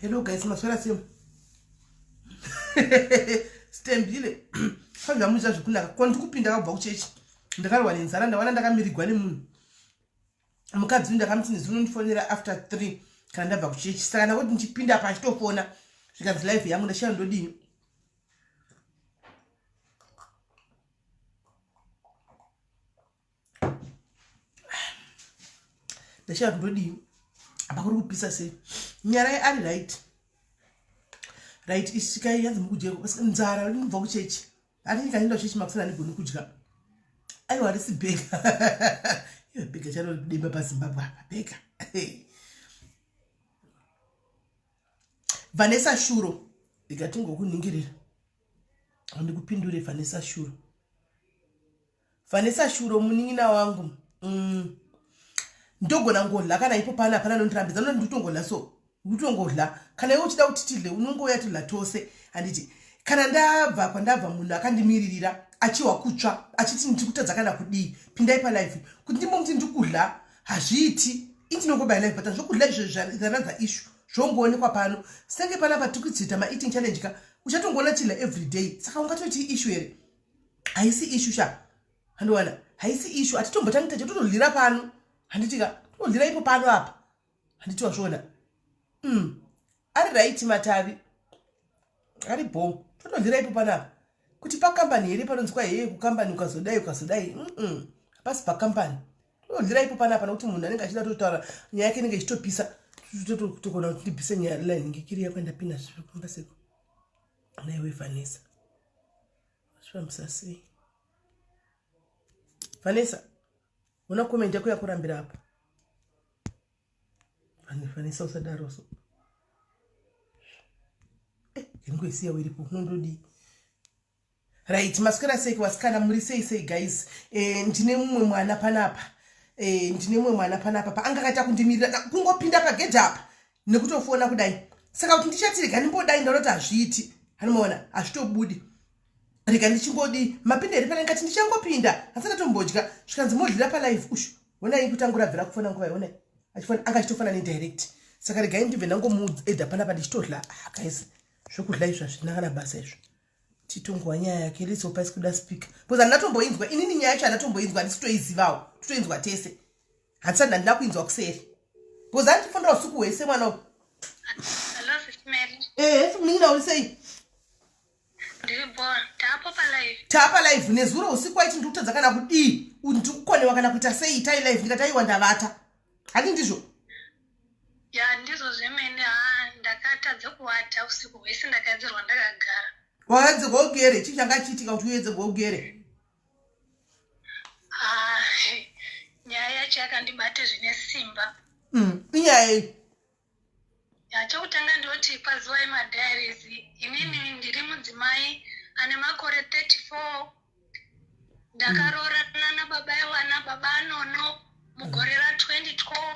Hello guys, maswera simu. Stembile. Fanga mucha zvikunaka. Kwa ndikupinda kabva kuchechi. Ndakarwa nenzara ndawana ndakamirigwa nemunhu. Mukadzi ndakamuti zvinondifonera after 3 kana ndabva kuchechi. Saka ndakoti ndichipinda pa chitofona. Zvikanzi live yangu ndashaya ndodini. Ndashaya ndodini. Apa kuri kupisa sei. Nyara ari right. Right isika yanzi mukujeko basi nzara ndibva kuchechi. Ani kaenda kuchechi makusana ndigoni kudya. Aiwa risi beka. Iyo beka charo dimba pa Zimbabwe beka. Vanessa Shuro ikatungo kuningirira. Ndikupindure Vanessa Shuro. Vanessa Shuro muningina wangu. Ndogona ngodla kana ipo pana nondirambidza ndotongodla so. Utongodla kana iwe uchida utitile unongoya tudla tose anditi kana ndabva munhu akandimiririra achiwa kutsva achiti ndikutadza kana kudii pindai pa live kuti ndimbomuti ndikudla hazviiti indinongoba live but zvokudla izvo zvaranza issue zvongoonekwa pano senge pana patikudzita ma eating challenge ka uchatongona chila every day saka ungatoti issue here haisi issue sha handowana haisi issue atitombotangita chotodlira pano handiti ka todlira ipo pano apa handiti wazvona ari right matavi ari bo totodlira ipo panapa kuti pa company here panonzwa yeye ku company ukazodai pasi pa company totodlira ipo panapa nokuti munhu anenge achida totaura nyaya yake inenge ichitopisa totokona kuti ndibvise nyaya line ngekiri yakwenda pina zvikomba seko naiwe Vanessa zvifambisa sei Vanessa una comment yako yakurambira apa Vanessa usadaroso ngoisiya wiripo nondodi right maswera sei wasikana muri sei guys ndine mumwe mwana panapa paangakaita kundimirira kungopinda pagedhi apa nekutofona kudai saka kuti ndichatirega ndimbodai ndinoti hazviiti hanomaona hazvitobudi rega ndichingodi mapinda eri panenge ati ndichangopinda hasina tombodya zvikanzi modlira palive ushu onai kutangura bvira kufona nguva yonai achifana anga achitofana nedirect saka regai ndibve ndangomuedha panapa ndichitodla guys zvokudla izvo hazvinakana basa izvo titongowa nyaya yake letsopa isikuda speaker because handatomboinzwa inini nyaya yacho handatomboinzwa handisitoizivawo totoinzwa tese handisati handina kuinzwa kuseri because handifundira usiku hwese mwana Hello, SIS MELLY. munina uri sei taapa live nezuro usiku waiti ndikutadza kana kudii ndikukonewa kana kuita sei tai live ndikati aiwa ndavata hadi ndizvo ya ndizvo zvemene ndakatadza kuwata usiku hwese ndakadzirwa ndakagara wakadzirwa ugere chii changa chiitika kuti uedzerwa ugere nyaya yacho yakandibate zvine simba inyaya chokutanga ndoti pazuva yemadhairies inini ndiri mudzimai ane makore 34 ndakaroorana nababa ewana baba anono mugore ra2012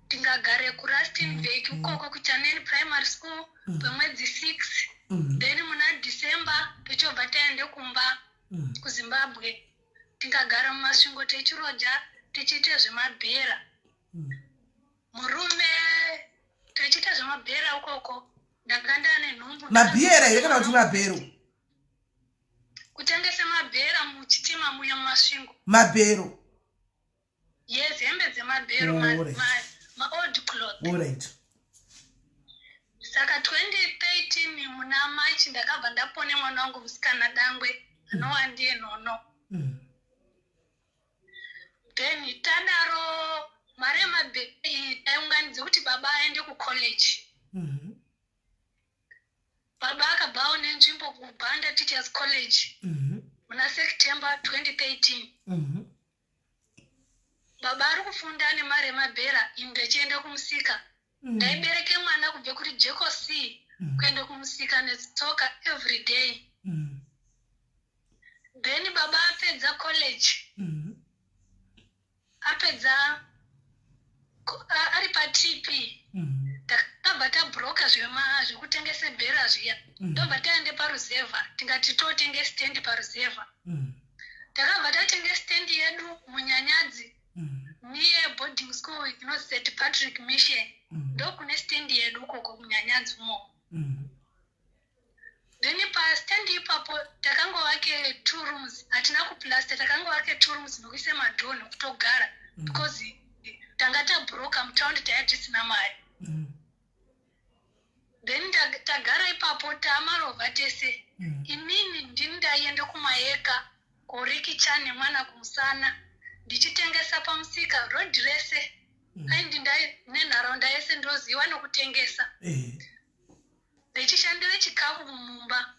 ndingagare kuRustenburg ukoko kuChaneni Primary School kwemwedzi 6 then muna December tichobva taende kumba kuZimbabwe tingagara mumasvingo techiroja tichiite zvemabhera murume tichiita zvemabhera ukoko ndakanda nenhumbu mabhera here kana kuti mabhero kutengesa mabhera muchitima muya mumasvingo mabhero yes hembe dzemabhero ma-old cloth alright saka 2013 muna March ndakabva ndapone mwana wangu musikana dangwe anova ndiye nono then tadaro mari yemabhera taiunganidze kuti baba aende kucollege baba akabva aone nzvimbo kuBanda Teachers College muna September 2013 baba ari kufunda nemari yemabhera ini ndachienda kumusika ndaibereke mwana kubve kuri Jeko C kuenda kumusika netsoka every day then baba apedza college apedza ari paTP takabva tabroka zvekutengese bhera zviya ndobva taende paruzevha tingati totenge stand paruzevha takabva tatenge stand yedu munyanyadzi near boarding school St Patrick Mission ndokune stand yedu koko kunyanyadzi mo. Then pa stand ipapo takangowake 2 rooms atina kuplaster takangowake 2 rooms nokuise madhoo nokutogara because tangata broker mutaundi tayatisina mari. Then tagara ipapo tamarova tese inini ndini ndaenda kumayeka korikicha nemwana kumusana ndichitengesa pamusika road rese aindi nenharaunda yese ndoziva nokutengesa ndichishandire chikafu mumba.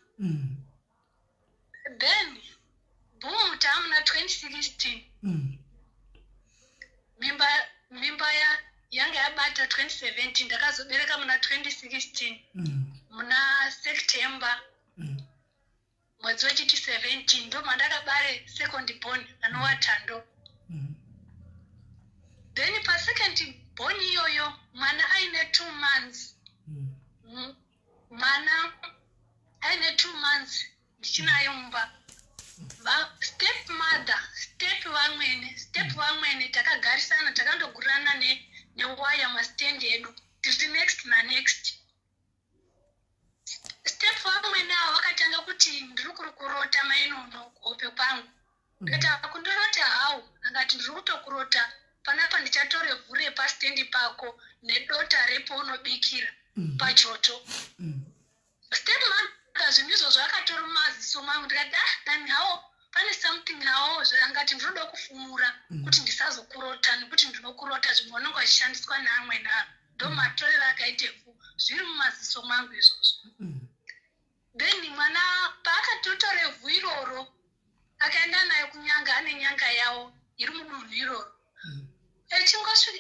Then boom tamuna 2016 mimba yanga yabata 2017 ndakazobereka muna 2016 muna September mwezi wechiti 17 ndo mandakabare second born anova Tando. Then pa second born iyoyo mwana aine 2 months mwana aine 2 months ndichinayo mumba. Step vamwene takagarisana takandogurana newaya mastand edu tiri next na next. Step vamwene avo vakatanga kuti ndiri kurota mainono kuhope kwangu ndikati kundorota hawo angati ndiri kutokurota panapa ndichatore vhure pastendi pako nedota repo unobikira pachoto. Step mother zvinhu izvozvo akatora mumaziso mangu ndikati dani hawo pane something hawo zvangati ndinoda kufumura kuti ndisazokurota nekuti ndinokurota zvimwe vanenge vachishandiswa neamweni anhu ndo matorero akaitefu zviri mumaziso mangu izvozvo. Then mwana paakatotore vhu iroro akaenda nayo kunyanga ane nyanga yawo iri mudunhu iroro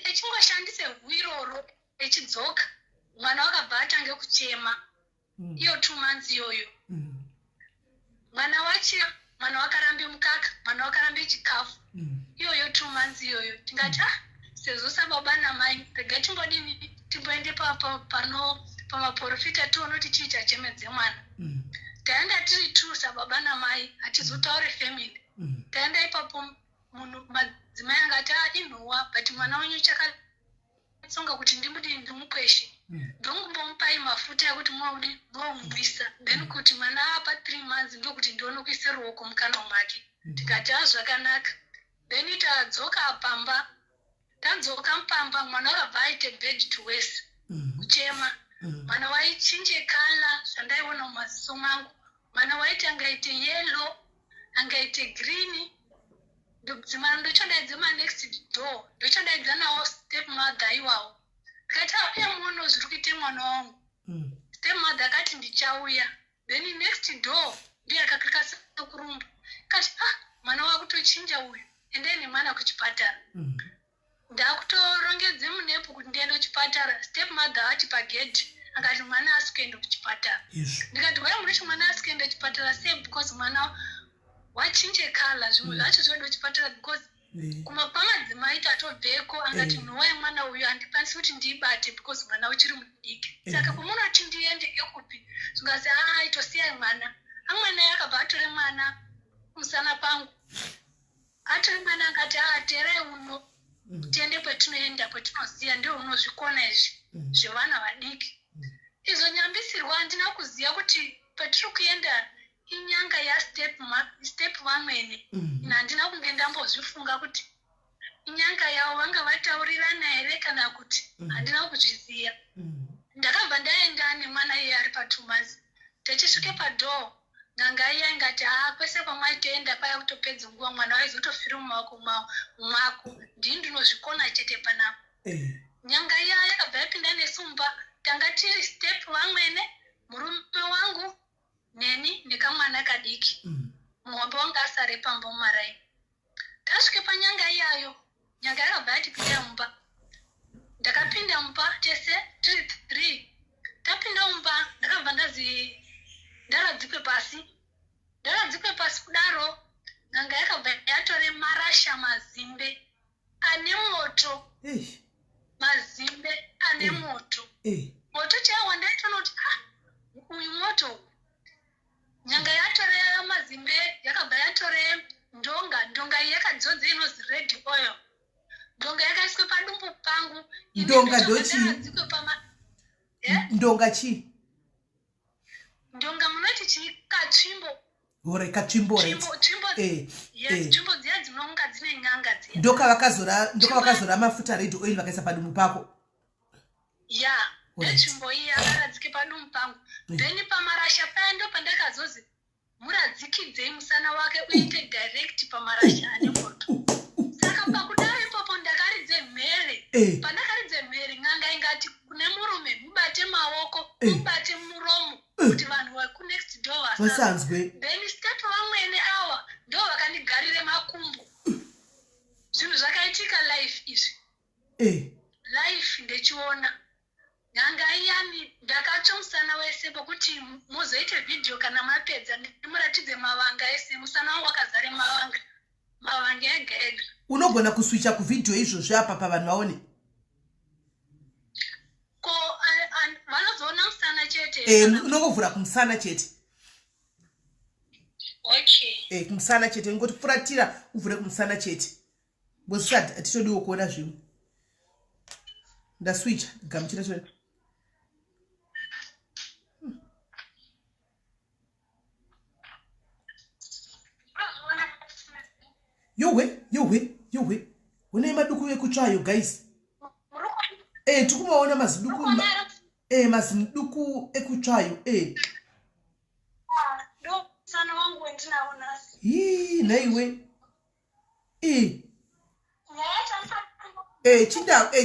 echingoshandise vhu iroro echidzoka mwana wakabva atange kuchema iyo 2 months iyoyo. Mwana wakarambe mukaka mwana wakarambe chikafu iyoyo 2 months iyoyo tingati sezvo sababa namai rega timbodini timboende pamaprofita toonoti chii chachemedze mwana. Taenda tiri 2 sababa namai hatizotaure family. Taenda ipapo munhu madzimai angati inhuwa but mwana wenyu chakatsonga kuti ndimukweshe ndongumbomupai mafuta ekuti mwomwisa then kuti mwana apa 3 months ndokuti ndione kuise ruoko mukanwa make. Tikati zvakanaka. Then tadzoka pamba tadzoka mupamba mwana wakabva aite bed to west kuchema. Mwana waichinje kala zvandaiona mumaziso mangu. Mwana waiti angaite yellow angaite green ndodzimana ndochodaidza next door ndochodaidza nawo step mother iwawo ndikati uye muono zviri kuite mwana wangu. Step mother akati ndichauya. Then next door ndiye akakasa kurumba kati mwana wakutochinja uyu endeni mwana kuchipatara. Ndakutorongedze munepo kuti ndiende kuchipatara. Step mother ati pagedhi akati mwana asikuenda kuchipatara. Ndikati waya munoti mwana asikuenda kuchipatara sei because mwana wachinje kala zvimwe zvacho zvoda kuchipatara because kumapamadzimai tatobveko angati nowaye mwana uyu handikwanisi kuti ndiibate because mwana uchiri mudiki saka kumunoti ndiende ekupi zvingazi itosiyai mwana. Amweni akabva atore mwana kumusana pangu atore mwana akati teerai uno tiende kwetinoenda kwetinoziya ndio unozvikona izvi zvevana vadiki. Izonyambisirwa handina kuziya kuti petiri kuenda inyanga step vamwene handina kunge ndambozvifunga kuti inyanga yavo vanga vataurirana here kana kuti handina kuzviziya. Ndakabva ndaenda nemwana iye ari pa2 months techisvike padhoo nyanga iya ingati kwese kwamwaitoenda kwaya kutopedza nguva mwana waizotofira mumaoko mwako ndii ndinozvikona chete panapo. Nyanga iya yakabva yapinda nesumba tanga tiri step vamwene murume wangu neni nekamwana kadiki muhombe wanga asare pamba mumaraini. Tasvike panyanga iyayo nyanga yakabva yatipinda mumba. Ndakapinda mumba tese tiri 3. Tapinda mumba ndakabva ndaradzikwe pasi kudaro nyanga yakabva yatore marasha mazimbe ane moto. Mazimbe ane moto. Moto chaiwa ndaitonoti uyu moto. Nyanga yatore mazimbe yakabva yatore ndonga iyi yakadzodze inozi red oil ndonga yakaiswa padumbu pangu. Ndonga dochi. Ndonga chi? Ndonga munoti chikachimbo. Ore kachimbo right. Chimbo. Yes, chimbo dziya dzinonga dzine nyanga dziya. Ndoka vakazora mafuta red oil vakaisa padumbu pako. Yeah. Chimbo iya akaradzike padumbu pangu. Then pamarasha paya ndo pandakazozi muradzikidze musana wake uite direct pamarasha ane moto. Saka pakudaro ipopo ndakaridze mhere. Pandakaridze mhere nganga ingati kune murume mubate maoko, mubate muromo kuti vanhu vaku next door vasanzwe. Then step vamwene awa ndo vakandigarire makumbo. Zvinhu zvakaitika life izvi. Life ndechiona. Nyanga iyani ndakatsva musana wese pokuti muzoite video kana mapedza ndimuratidze mavanga ese. Musana wangu wakazare mavanga ega ega. Unogona kuswicha kuvideo izvozvo apa pavanhu vaone? Ko vanozoona musana chete. Unongovhura kumusana chete. Okay. Kumusana chete ngoti furatira uvhure kumusana chete. Bosi atitodiwo kuona zvimwe. Ndaswicha gamuchira chona. Yowe. Une maduku ekutsvayo guys. Tikumaona maziduku. Maziduku ekutsvayo. Ndo sana wangu wendinaona. Naiwe.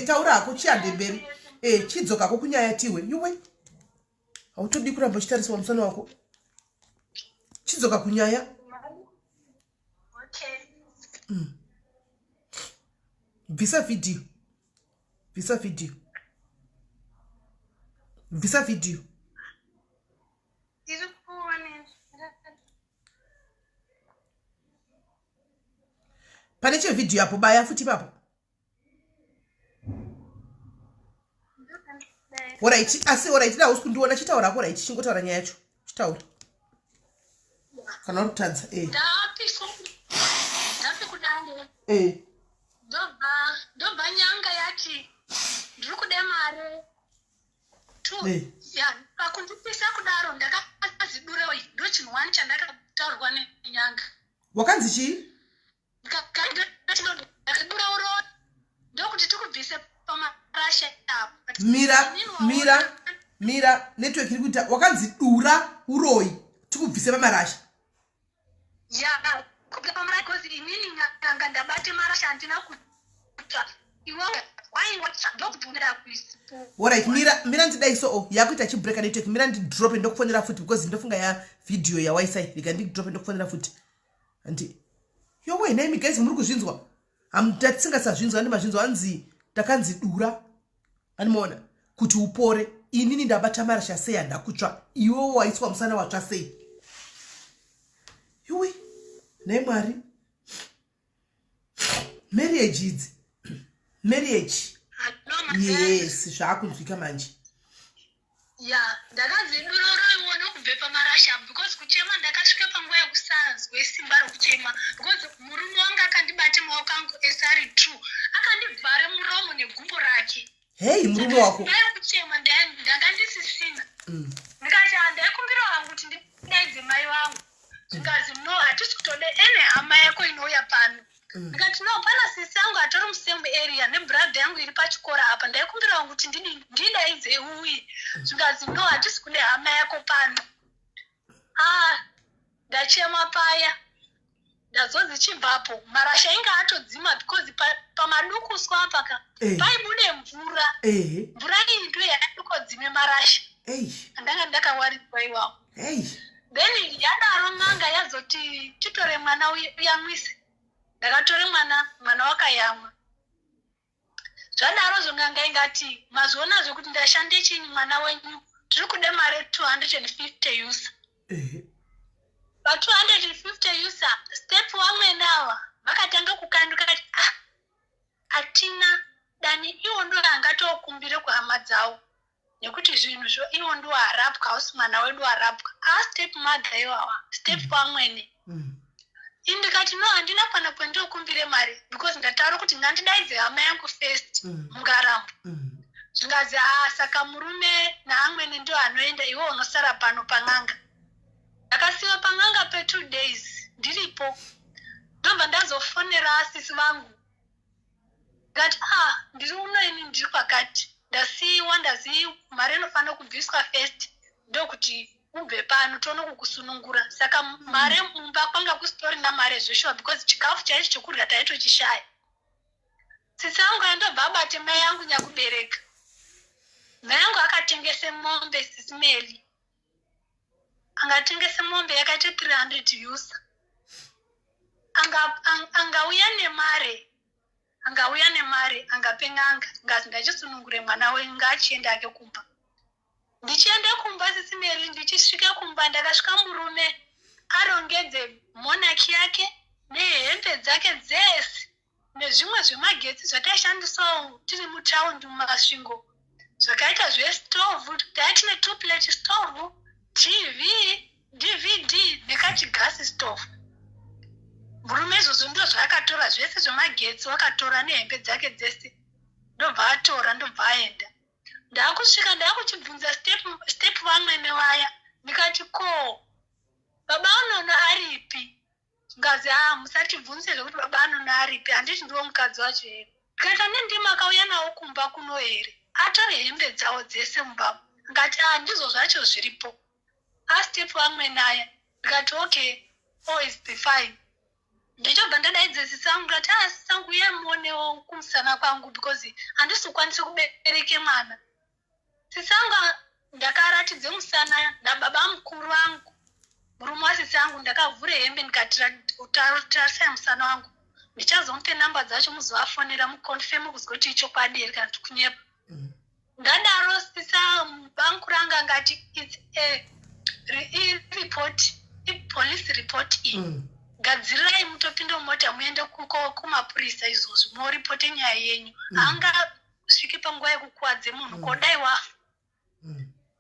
Taurako chiande mberi. Chidzokako kunyaya tiwe. Yowe. Hautodi kuramba uchitariswa musana wako. Chidzoka kunyaya. Visa video. Pane che video yapo baya futi papo. Alright, da usikundiona chitaura ko right chingotaura nyaya yacho. Chitaura. Kana rutadza Ndapi kudande. Dobva nyanga yati ndiri kude mare. Pakundipisa kudaro ndakazidura ndo chinhu wani chandakataurwa nenyanga. Wakanzi chi? Ndakadura uro ndokuti tikubvise pamarasha apo. Mira network iri kuita wakanzi dura uroi tikubvise pamarasha. Kubva pamarasha because inini nganga ndabate marasha andina kuta. Iwe Alright, mira ndidai so yakuita chibreak network. Mira ndidrop ndokufonera futi because ndofunga ya video ya Wi-Fi ndidrop ndokufonera futi. Andi yowe name guys muri kuzvinzwa. Amtatsingasazvinzwa ndi mazvinzwa anzi takanzi dura. Animona kuti upore inini ndabata marasha sei ndakutsva iwe waiswa musana watsva sei. Yowe nemari marriage yes zvakunzwika manje. Ndakaziduroro iwona kubve pamarasha because kuchema ndakasvika panguva yekusanzwe simba rokuchema because murume wangu akandibate maoko angu esari 2 akandivhare muromo negumbo rake. Murume wako kuchema ndanga ndisisina. Ndikati ndaikumbira wangu kuti ndidaidze mai vangu. Zvikazi no hatisi kutode ene hama yako inouya pano. Ndikati no pana sisi yangu atori musame area nebrother yangu iri pachikora apa ndaikumbira wangu kuti ndidaidze uye. Zvikazi no hatisi kude hama yako pano. Ndachema paya. Ndazonzi chibvapo marasha inga atodzima because pamadukuswa apaka paibude mvura. Mvura iyi ndiyo yakadukodzime marasha. Ndanga ndakawarirwa iwapo. Then yadaro nganga yazoti titore mwana uyamwise. Ndakatore mwana wakayamwa. Zvadaro zvonganga ingati mazuona zvokuti ndashande chinyi mwana wenyu tiri kude mare 250 usa. Pa 250 usa step wamwene ava vakatanga kukanduka kati atina dani iwo ndo angatokumbire kuhama dzawo nekuti zvinhu zvo iwo ndo arapwa hausi mwana wedu arapwa step mother iwawa step wamwene. Indikati no handina pana kwendokumbira ndikupire mari because ndataura kuti ngandidaidze hama yangu first mungaramba zvingazi saka murume naamwene ndio anoenda iwe unosara pano pang'anga. Ndakasiwa pang'anga pe 2 days ndiripo ndobva ndazofonera asisi vangu ngati ndiri uno ini ndiri pakati ndasiiwa ndazi mari inofanira kubviswa first ndokuti ubve pano toona kukusunungura. Saka mari mumba kwanga kusitorina mari zveshuwa because chikafu chaicho chokurya taitochishaya. Tsitsi yangu andobva abate mai yangu nyakubereka. Mai yangu akatengese mombe SIS MELLY. Angatengese mombe yakaita 300 yusa. Angauya nemare angape n'anga ngazi ndachisunungure mwana wenga achienda ake kumba. Ndichienda kumba SIS MELLY ndichisvika kumba ndakasvika murume arongedze monaki yake nehembe dzake dzese nezvimwe zvemagetsi zvataishandisawo tiri mutaundi mumasvingo zvakaita zvestovhu taitine 2 plate stovhu TV DVD nekachigasi stovhu. Murume izvozvo ndo zvaakatora zvese zvemagetsi wakatora nehembe dzake dzese ndobva atora ndobva aenda. Ndakusvika ndakuchibvunza step vamwene vaya ndikati ko baba anono aripi ngazi musatibvunze zvekuti baba anono aripi handiti ndiwo mukadzi wacho here. Ndikati nendima akauya nawo kumba kuno here atore hembe dzawo dzese mubaba ngati ndizvo zvacho zviripo step vamwene aya. Ndikati okay always be fine. Ndichobva ndadaidze sisi angu ngati sisi angu uye muonewo kumusana kwangu because handisi kukwanisa kubereke mwana. Sisi angu ndakaratidze musana nababa mukuru wangu murume wasisi angu ndakavhure hembe ndikatarisa musana wangu ndichazomupe namba dzacho muzovafonera mukonfirm kuzwa kuti ichokwadi here kana kuti kunyepa. Ndadaro sisi banku ranga ngati it's a police report gadzirai mutopinda mumota muende kumapurisa izvozvo moripote nyaya yenyu. Angasviki panguva yekukuwadze munhu kodai wafa.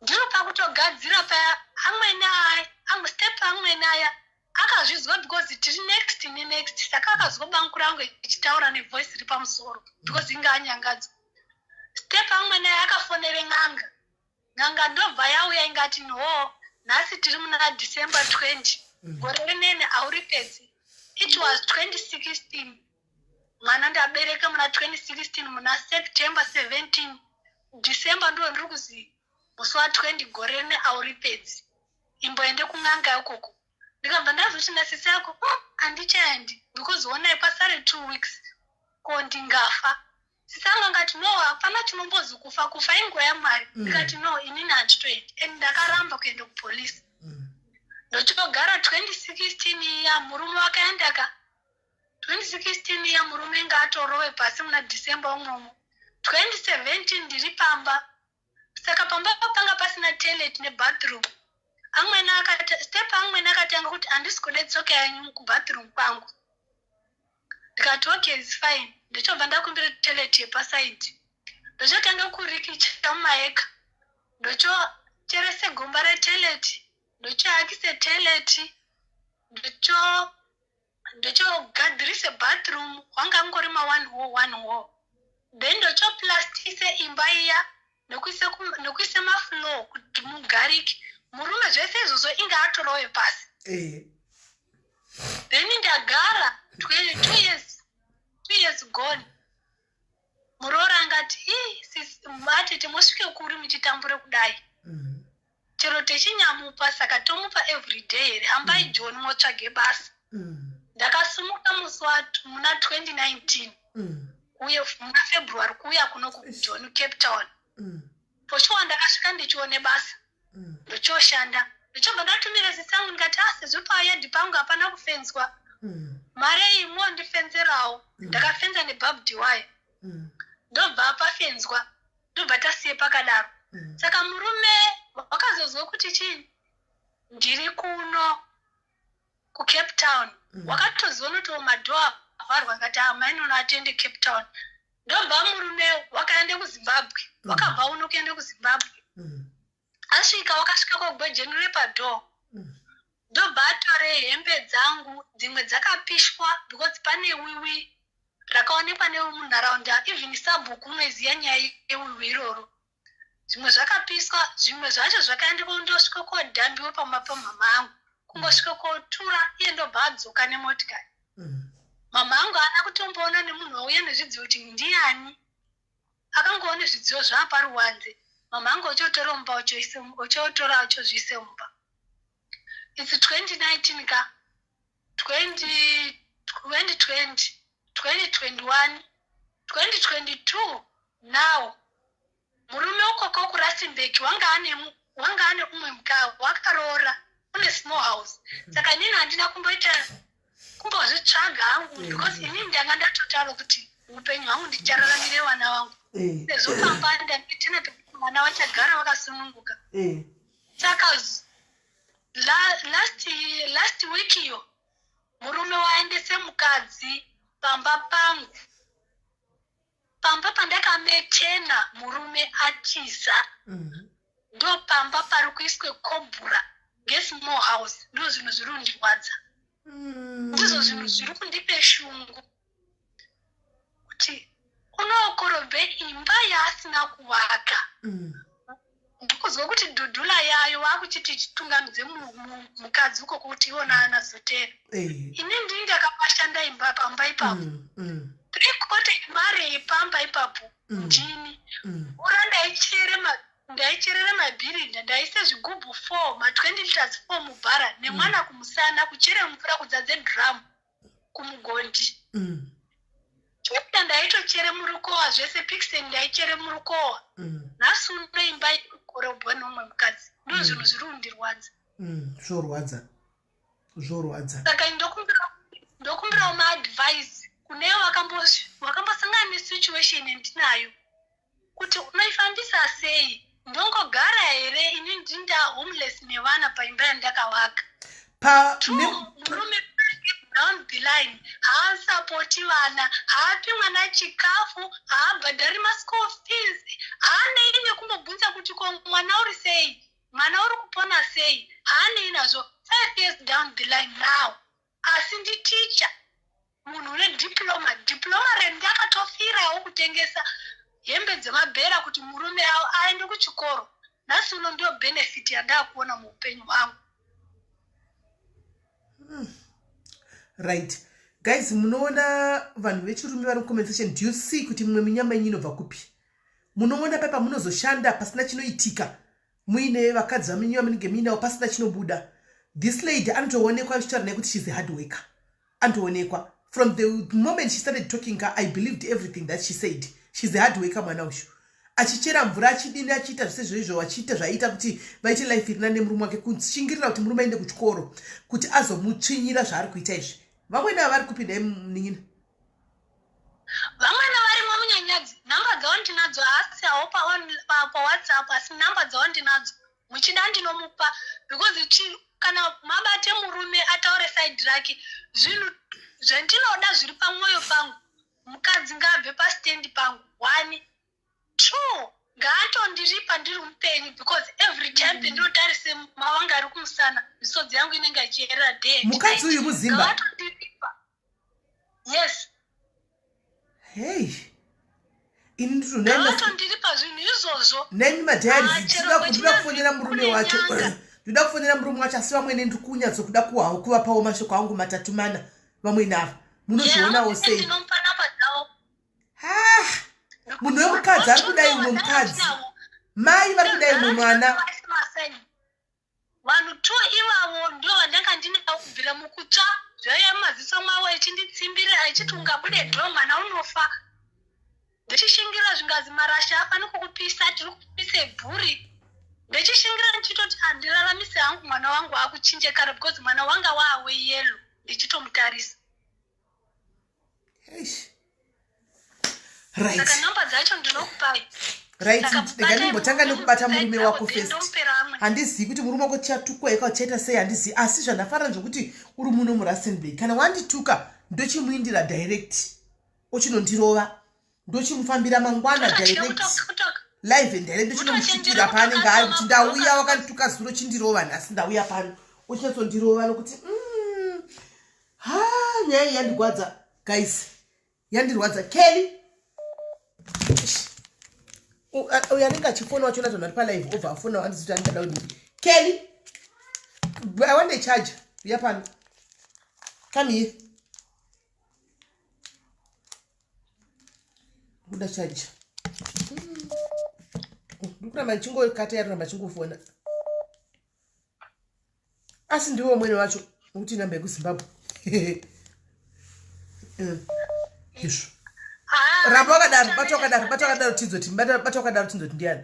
Ndiro pakutogadzira paya step amwene aya akazvizwa because tiri next saka akazwa banku rangu ichitaura nevoice iri pamusoro because inga anyangadzo. Step amwene aya akafonere n'anga ndobva yauya ingati no nhasi tiri muna December 20 gore rinene auripedzi. It was 2016 mwana ndabereka muna 2016 muna September 17 December ndo ndiri kuziva musi wa 20 gore rine auripedzi imboende kun'anga ikoko. Ndikabva ndazoti nasisi yako handichaendi because onai pasare 2 weeks ko ndingafa. Sisi angu ngati no hapana chinombozi kufa ingo yaMwari. Ndikati no inini handitoendi and ndakaramba kuenda kupolisi. Ndochogara 2016 ya murume wakaendaka 2016 ya murume ngaatorowe pasi muna December umwomo. 2017 ndiri pamba saka pamba panga pasina toilet nebathroom. Step amwene akatanga kuti handisi kudetsoka yanyu kubathroom kwangu. Ndikati okay it's fine. Ndichobva ndakumbira toilet yepasaidi. Ndochotanga kurikicha mumaeka. Ndochocherese gomba retoilet. Ndochoakise toilet. Ndochogadhirise bathroom. Wanga ngori ma1 hall. Then ndochoplastise imba iya nokuise mafloor kuti mugariki. Murume zvese izvozvo inga atorowe pasi. Then ndagara 2 years gone. Murora angati mati timosvike kuri muchitambure kudai. Chero techinyamupa saka tomupa everyday here hambai John motsvage basa. Ndakasumuka musi muna 2019 uye muna February kuuya kuno kuJohn Cape Town. Pochwa ndakasvika ndichione basa. Ndochoshanda. Ndochobva ndatumira sisi angu ndikati sezvo payadhi pangu hapana kufenzwa. Mari imwe ndifenzerawo. Ndakafenza nebhabhudi wire. Ndobva pafenzwa. Ndobva tasiye pakadaro. Saka murume wakazozwa kuti chini ndiri kuno kuCape Town. Wakatozoona kuti madhoa avharwa ngati mainono atende Cape Town. Ndobva murume wakaende kuZimbabwe. Wakabva uno kuende kuZimbabwe. Asvika wakasvika kogwejenure padhoa. ndobhatore hembe dzangu dzimwe dzakapishwa because pane wiwi rakaonekwa nemunharaunda even sabhuku mweziya nyaya yewiwi iroro. Zvimwe zvakapiswa, zvimwe zvacho zvakaenda kundosvika kodhambiwa pamama angu, kungosvika kotura iye ndobva adzoka nemotikari. Mama angu haana kutomboona nemunhu wauya nezvidziyo kuti ndiani, akangoona zvidziyo zvaaparuwanze. Mama angu ochotora mumba ochotora ochozviise mumba. It's 2019 ka 2020 2021 2022 now. Murume ukoko kuRustenburg wanga ane umwe mukava wakaroora une small house. Saka inini handina kumbozvitsvaga hangu because inini ndanga ndatotaura kuti upenyu hwangu ndichararamire vana vangu. Nezopamba ndanditine pekuti vana vachagara vakasununguka. Saka last week iyo murume waendese mukadzi pamba pangu. Pamba pandakamechena murume atiza. Ndo pamba pari kuiswe kobhura ngesmall house. Ndo zvinhu zviri kundirwadza. Ndizvo zvinhu zviri kundipe shungu. Kuti unokorobhe imba yaasina kuvaka. Ndikuzwa kuti dhudhula yayo wakuchiti chitungamidze mukadzi uko kuti iwona anazotera. Ini ndini ndakapashanda imba pamba ipapo. Ndikote mare yepamba ipapo ndini. Ura ndaicherera mabhirinda ndaise zvigubhu 4 ma20 liters 4 mubhara nemwana kumusana kuchere mvura kudzadze drum kumugondi. Chokuta ndaitochere murukowa zvese Pixen ndaichere murukowa. Nhasi uno imba ikorobwa nomwe mukadzi. Ndo zvinhu zviri kundirwadza. Zvorwadza. Saka ndokumbirawo maadvice kune wakambosangana nesituation endinayo kuti unoifambisa sei. Ndongogara here ini ndinda homeless nevana paimba yandakavaka. Murume down the line haasapoti vana, haapi mwana chikafu, haabhadhari maschool fees, haanei nekumbobvunza kuti ko mwana uri sei, mwana uri kupona sei, haanei nazvo. 5 years down the line now asi nditicha munhu une diploma rendakatofirawo kutengesa hembe dzemabhera kuti murume aende kuchikoro. Nhasi uno ndio benefit yandakuona muupenyu hwangu. Right. Guys, munoona vanhu vechirume vari muconversation. Do you see kuti mumwe minyama yenyu inobva kupi? Munoona papa munozoshanda pasina chinoitika. Muine vakadzi vamenyu vamunenge muinawo pasina chinobuda. This lady anotoonekwa achitaura naye kuti she's a hard worker. Anotoonekwa. From the moment she started talking, I believed everything that she said. She's a hard worker mwana ushu. Achichera mvura achidini achiita zvese zvoizvo achiita zvaita kuti vaite life irina nemurume wake kushingirira kuti murume aende kuchikoro kuti azomutsvinyira zvaari kuita izvi. Vamweni vari kupinda muningina. Vamweni varimo munyanyadzi. Namba dzavo ndinadzo asi hawo pa WhatsApp asi namba dzavo ndinadzo. Muchida ndinomupa because kana mabate murume ataure side rake zvinhu zvendinoda zviri pamwoyo pangu. Mukadzi ngaabve pastendi pangu 1 2 ngaatondiripa ndiri mupenyu because every time pendinotarise mawanga ari kumusana misodzi yangu inenge ichierera day. Mukadzi uyu muzimba. Ngaatondiripa. Yes. Hey. Ini ndiro ngaatondiripa zvinhu izvozvo. Nemi madhari ndida kufonera murume wacho. Ndida kufonera murume wacho asi vamwene ndikunyatso kuda kuhawo kuvapawo mashoko angu 3 mana. Vamwene ava munozvionawo sei? Munhu wemukadzi ari kudai umwe mukadzi. Mai vari kudai umwe mwana. Vanhu 2 ivavo ndio vandanga ndinawo kubvira mukutsva zvaiya mumaziso mavo echinditsambira achiti ungabude dho mwana unofa. Ndichishingira zvingazi marasha afani kukupisa tiri kupise bhuri. Ndichishingira ndichitoti handiraramise hangu mwana wangu akuchinje kare because mwana wanga waawe yellow ndichitomutarisa. Right. Saka namba dzacho ndinokupai. Right. Ndingambotanga nekubata murume wako first. Handizivi kuti murume wako chatukwa yakachaita sei handizivi asi zvandafara zvokuti uri muno muRustenburg. Kana wandituka ndochimuindira direct. Ochinondirova. Ndochimufambira mangwana direct. Live and direct ndochinomusvikira paanenge ari kuti ndauya wakandituka zuro chindirova nhasi ndauya pano. uchinyatsondirova nokuti nyaya yandigwadza guys, yandirwadza. Kelly uyo anenge achifona wacho nazvo nari palive obva afona handisi kuti andada kudii. Kelly, I want a charge. Yapano, come here. Buda charge. Ndikuramba ndichingoikata yaramba chingofona. Asi ndiwo mwene wacho nokuti namba yekuZimbabwe. Yesho. Ramba wakadaro tinzoti ndiani.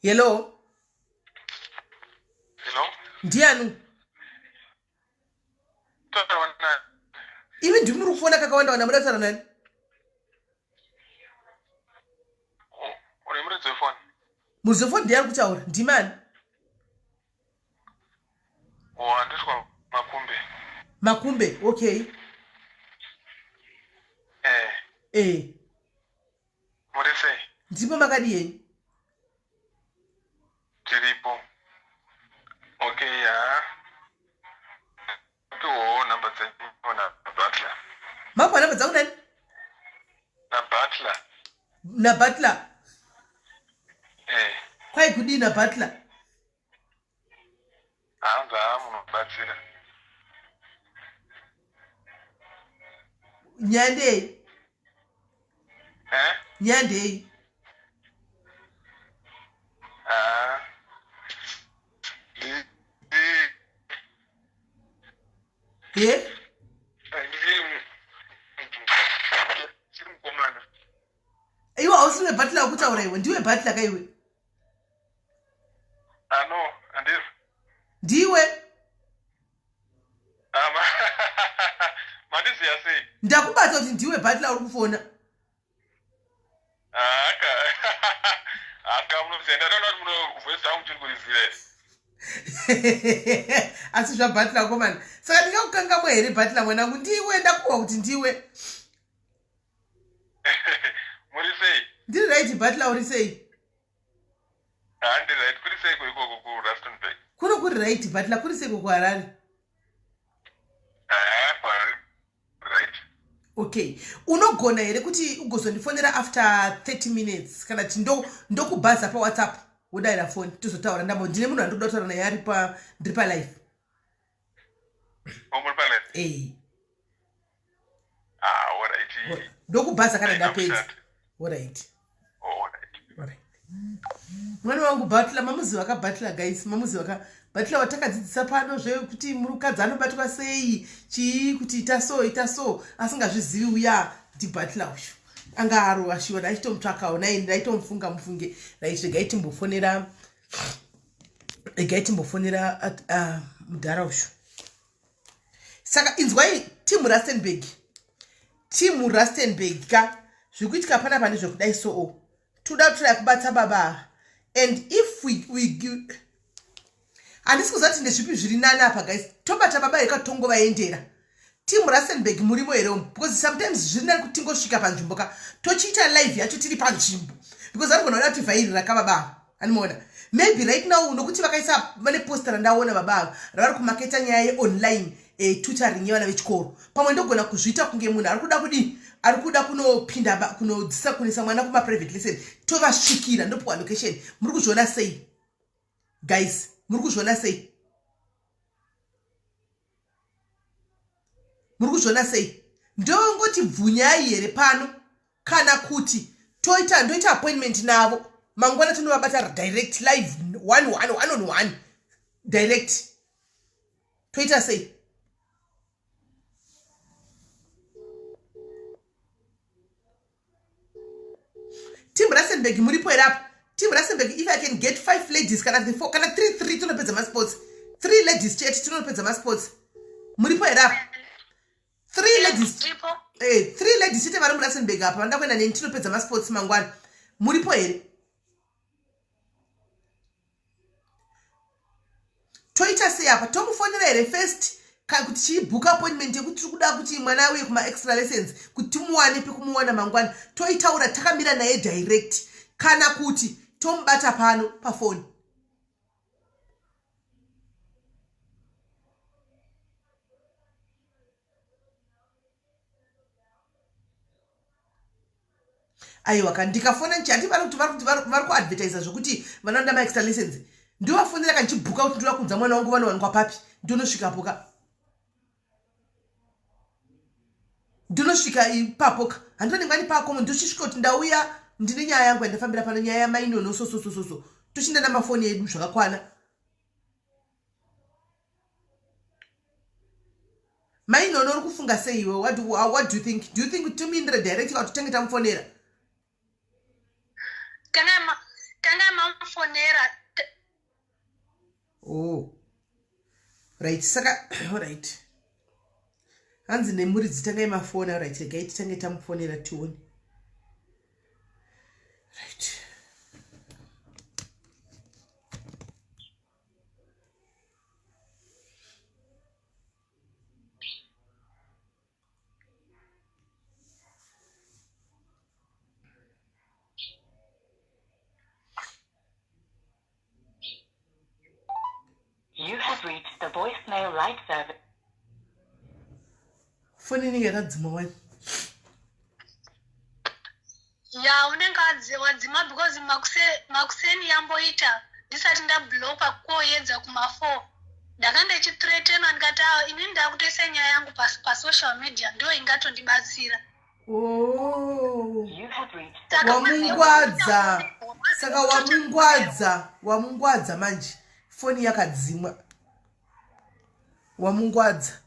Hello. Hello. Ndiani? Iwe ndimuri kufona kakawanda wana mudatsara nani? Uri muridzi wefoni. Muridzi wefoni ndiari kutaura. Ndimani? Ndiswa Makumbe. Makumbe, okay. Muri sei? Ndipo makadiyeni? Tiripo. Okay, namba dzenyu na Butler. Mapa namba dzangu nani? Na Butler. Na Butler? Kwai kudii na Butler? Hanza munobatsira. Nyandei? Nyandei? Iwe hausiri weButler wakutaura iwe, ndiwe Butler kaiwe? No, andiri. Ndiwe? Mandiziya sei? Ndakubata kuti ndiwe Butler uri kufona. Munozenda kuti munovhesa wangu chirikurizira. Asi zvaButler komana. Saka ndingakukangamwa here Butler mwanangu, ndiwe ndakuwa kuti ndiwe. Muri sei? Ndiri right Butler uri sei? Ndiri right. Kuri sei ikoko kuRustenburg? Kuno kuri right Butler, kuri sei kuHarare? Right. Okay. Unogona here kuti ugozondifonera after 30 minutes kana kuti ndokubhaza paWhatsApp wodayira phone tozotaura ndambo ndine munhu andoda kutaura naye ari ndiri palive. Muri palive? Alright. Ndokubhaza kana ndapedza. Alright. Mwana wangu Butler, mamuziva kaButler guys, mamuziva Butler watakadzidzisa pano zvekuti murukadzi anobatwa sei, chii kuti ita so asingazvizivi uya ndi Butler uyu. Anga aro ashiona achitomutsvakawo naye ndaitomfunga mufunge regai timbofonera mudhara uyu. Saka inzwai timu Rustenburg ka zvikuitika panapa ndezvekudai so toda kutoda kubatsa baba, and if we give handisi kuziva kuti ndezvipi zviri nani apa guys, tobata baba yekatongo vaendera timu Rustenburg murimo here umu, because sometimes zviri nani kuti tingosvika panzvimbo ka tochiita live yacho tiri panzvimbo, because anogona kuda kuti vhairi rakababa anoona maybe right now nokuti vakaisa vane posta randaona baba ravari kumaketa nyaya yeonline tutoring yevana vechikoro, pamwe ndogona kuzviita kunge munhu ari kuda kunopinda kunodzisa kunisa mwana kumaprivate lesson tovasvikira ndopuwa location. Muri kuzviona sei guys? Muri kuzviona sei? Ndongoti bvunyai here pano kana kuti ndoita appointment navo mangwana tinovabata direct live one on one direct. Toita sei? Team Rustenburg muripo here up. Team Rustenburg, if I can get 5 ladies kana 4 kana 3 tinopedza masports. 3 ladies chat tinopedza masports. Muripo here up. 3 ladies. 3 ladies chete vari muRustenburg apa ndakwenda neni tinopedza masports mangwana. Muripo here. Toita sei apa tomufonera here first kuti chibook appointment yekuti tiri kuda kuti mwana auye kuma extra lessons kuti timuwane pekumuwana mangwana, toitaura takamira naye direct kana kuti tomubata pano pafoni. aiwa kana ndikafona nchati vari kuadvertisa zvokuti vanoenda maextra lessons ndovafundira kanchibhuka kuti ndova kunza mwana wangu vanowanikwa papi ndonosvikapo ka ndonosvika ipapo ka handonengani pakomo ndochisvika kuti ndauya ndine nyaya yangu yandafambira pano nyaya yamainono sososososo toshinda namafoni edu zvakakwana mainono uri kufunga seiwe what do you think tumindira direct kuti tenge tamufonera kana mamufonera oh right saka right hanzi nemuridzi tangai mafona right regai titange tamufonera tione right You have reached the voicemail light service. Phone ni yakadzima wani. Ya unenge wadzima because makuseni yamboita ndisati ndabloka koyedza kuma4 ndakanda chithreatenwa ndikati ini ndakutoisa nyaya yangu pa social media ndio ingatondibatsira. Oh, You have reached saka wamungwadza manje foni yakadzimwa wamungwadza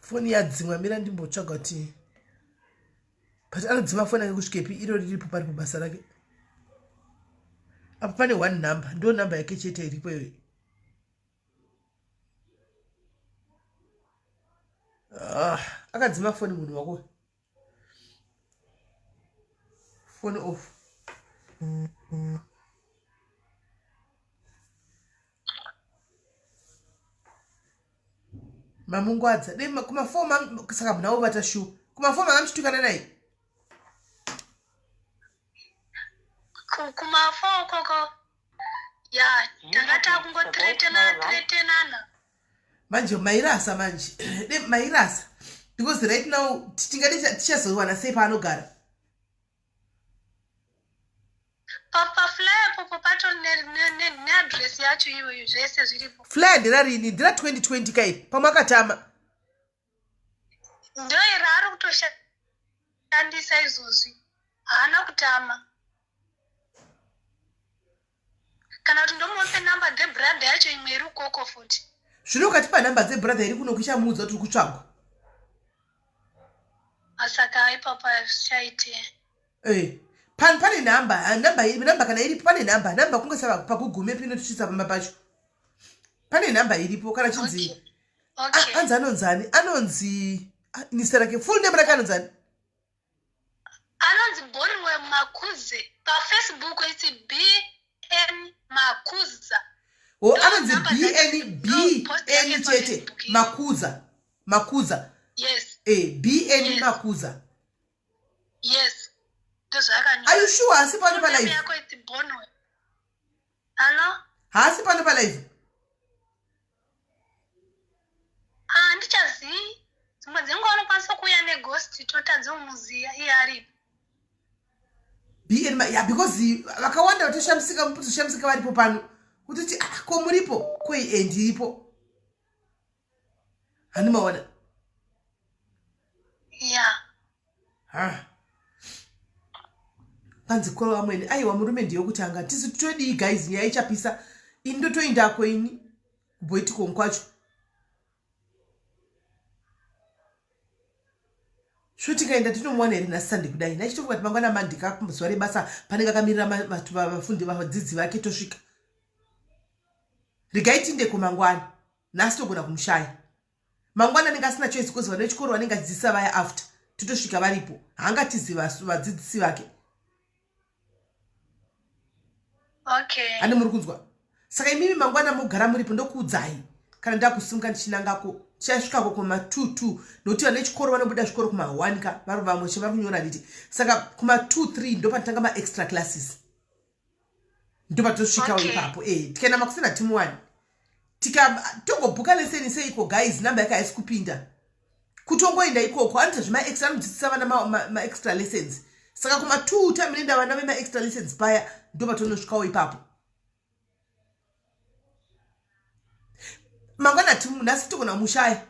foni yadzimwa mira ndimbotsvaga kuti but anodzima foni yake kusvikepi iro riripo paripo basa rake apa pane one number ndo namba yake chete iripo iyoyo akadzima foni munhu wako foni off mamungwadza dai kumafoma saka munavo vatashu kumafoma amuchitukana naye kuma4 koko ya tangata kungothreatenana manje mairasa manje mairasa because right now tingati tichazowana sei paanogara papa flyer popo pato ne address yacho iyoyo zvese zviripo flyer ndirarini ndira 2020 kai pamakatama ndio iraro kutoshandisa izvozvi haana kutama kana kuti ndomupe namba dzebrother yacho imwe iri ukoko futi zvino ukatipa namba dzebrother iri kuno kuchamuudza kuti uri kutsvagwa asaka ipapa chaite pane namba kana iripo pane namba kungasava pakugume pino tuchisa pamba pacho pane namba iripo kana chinzi anzi anonzani anonzi nisa rake full name rake anonzani anonzi Bonwe Makuze pafacebook iti BN Makuza anonzi BN chete Makuza yes BN Makuza yes are you sure hasi pano pa live hello hasi pano pa live ndichazii dzimwe dzenguva unokwanisa kuuya neghost totadza umuziya iye aripo BN yeah because vakawanda vatoshamsika varipo pano kutoti ko muripo koi ndiripo handimaona yeah panzi kwa amweni aiwa murume ndiyo kuti anga tisi todi guys nyaya ichapisa ini ndotoindako ini kuboiti konkwacho shuti kaenda tinomwana ere naSunday kudai nachitofuka kuti mangwana mandika zuva rebasa panenge akamirira vafundi vadzidzi vake tosvika rigaitinde kumangwana nhasi togona kumushaya mangwana anenge asina choice kozi vana vechikoro vanenge achidzidzisa vaya after totosvika varipo haangatizi vadzidzisi vake okay ane muri kunzwa saka imimi mangwana mogara muripo ndokuudzai kana ndakusimuka ndichinangako tichasvikako kuma2 nokuti vana vechikoro vanobuda zvikoro kuma1 ka vari vamwe vari kunyora nditi saka kuma2-3 ndo patitanga maextra classes ndo patosvikawo ipapo tikaenda makusena team 1 togobhuka leseni seiko guys namba yake haisi kupinda kutongoenda ikoko anita zvemaextra anodzidzisa vana maextra lessons saka kuma 2 taminenda vana vema extra license paya ndo patonosvikawo ipapo. Mangwana nhasi togona kumushaya,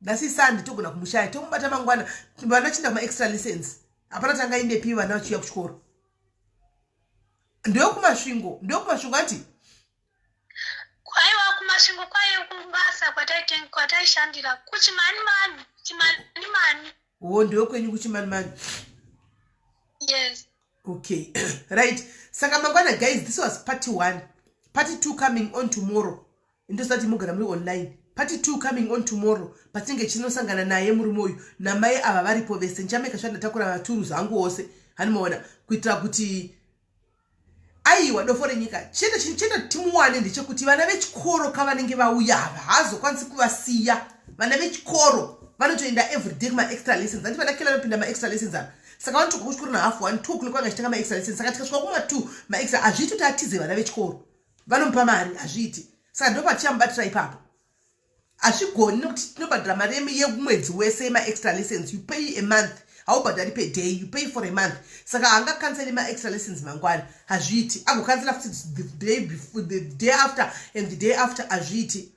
nhasi Sunday togona kumushaya, tomubata mangwana vana chinda kuma extra license hapana tangaindepi vana vachiuya kuchikoro. Ndokumasvingo ati aiwa kumasvingo kwaiye kubasa kwataishandira kuchimanimani ndokwenyu kuchimanimani. yes. Okay. Right, saka mangwana guys, this was part 1. Part 2 coming on tomorrow. Ndosati mugara muri online. Part 2 coming on tomorrow. Patinge chinosangana naye murume uyu namai ava varipo vese. Nchameka shanda takura maturuzi angu ose hanimaona kuitira kuti aiwa dofore nyika chenda timuwane ndechekuti vana vechikoro kavanenge vauya havazokwanisi kuvasiya. Vana vechikoro vanotoenda everyday kuma extra lessons. Andi vana kila vanopinda ma extra lessons apa. Saka vanotoka kuchikoro na half 1 2 kuliko vanga chitanga ma extra lessons. Saka tikasvika kuma 2 ma extra azviti kuti atize vana vechikoro. Vanomupa mari azviti. Saka ndo patichamubatira ipapo. Azvigoni nokuti tinobhadhara mari yemwedzi wese ma extra lessons. You pay a month. Haubhadhari per day, you pay for a month. Saka hanga cancel ma extra lessons mangwana azviti. Ago cancel the day before, the day after and the day after azviti.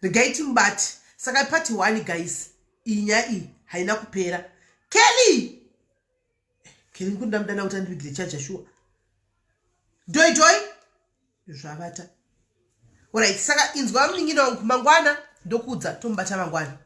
Regating but saka part 1 guys. Inyai haina kupera. Kelly nkunda mdana utandivigile chacha sure. Doi zvavata. Alright, saka inzwa mningino wangu mangwana ndokudza tombata mangwana.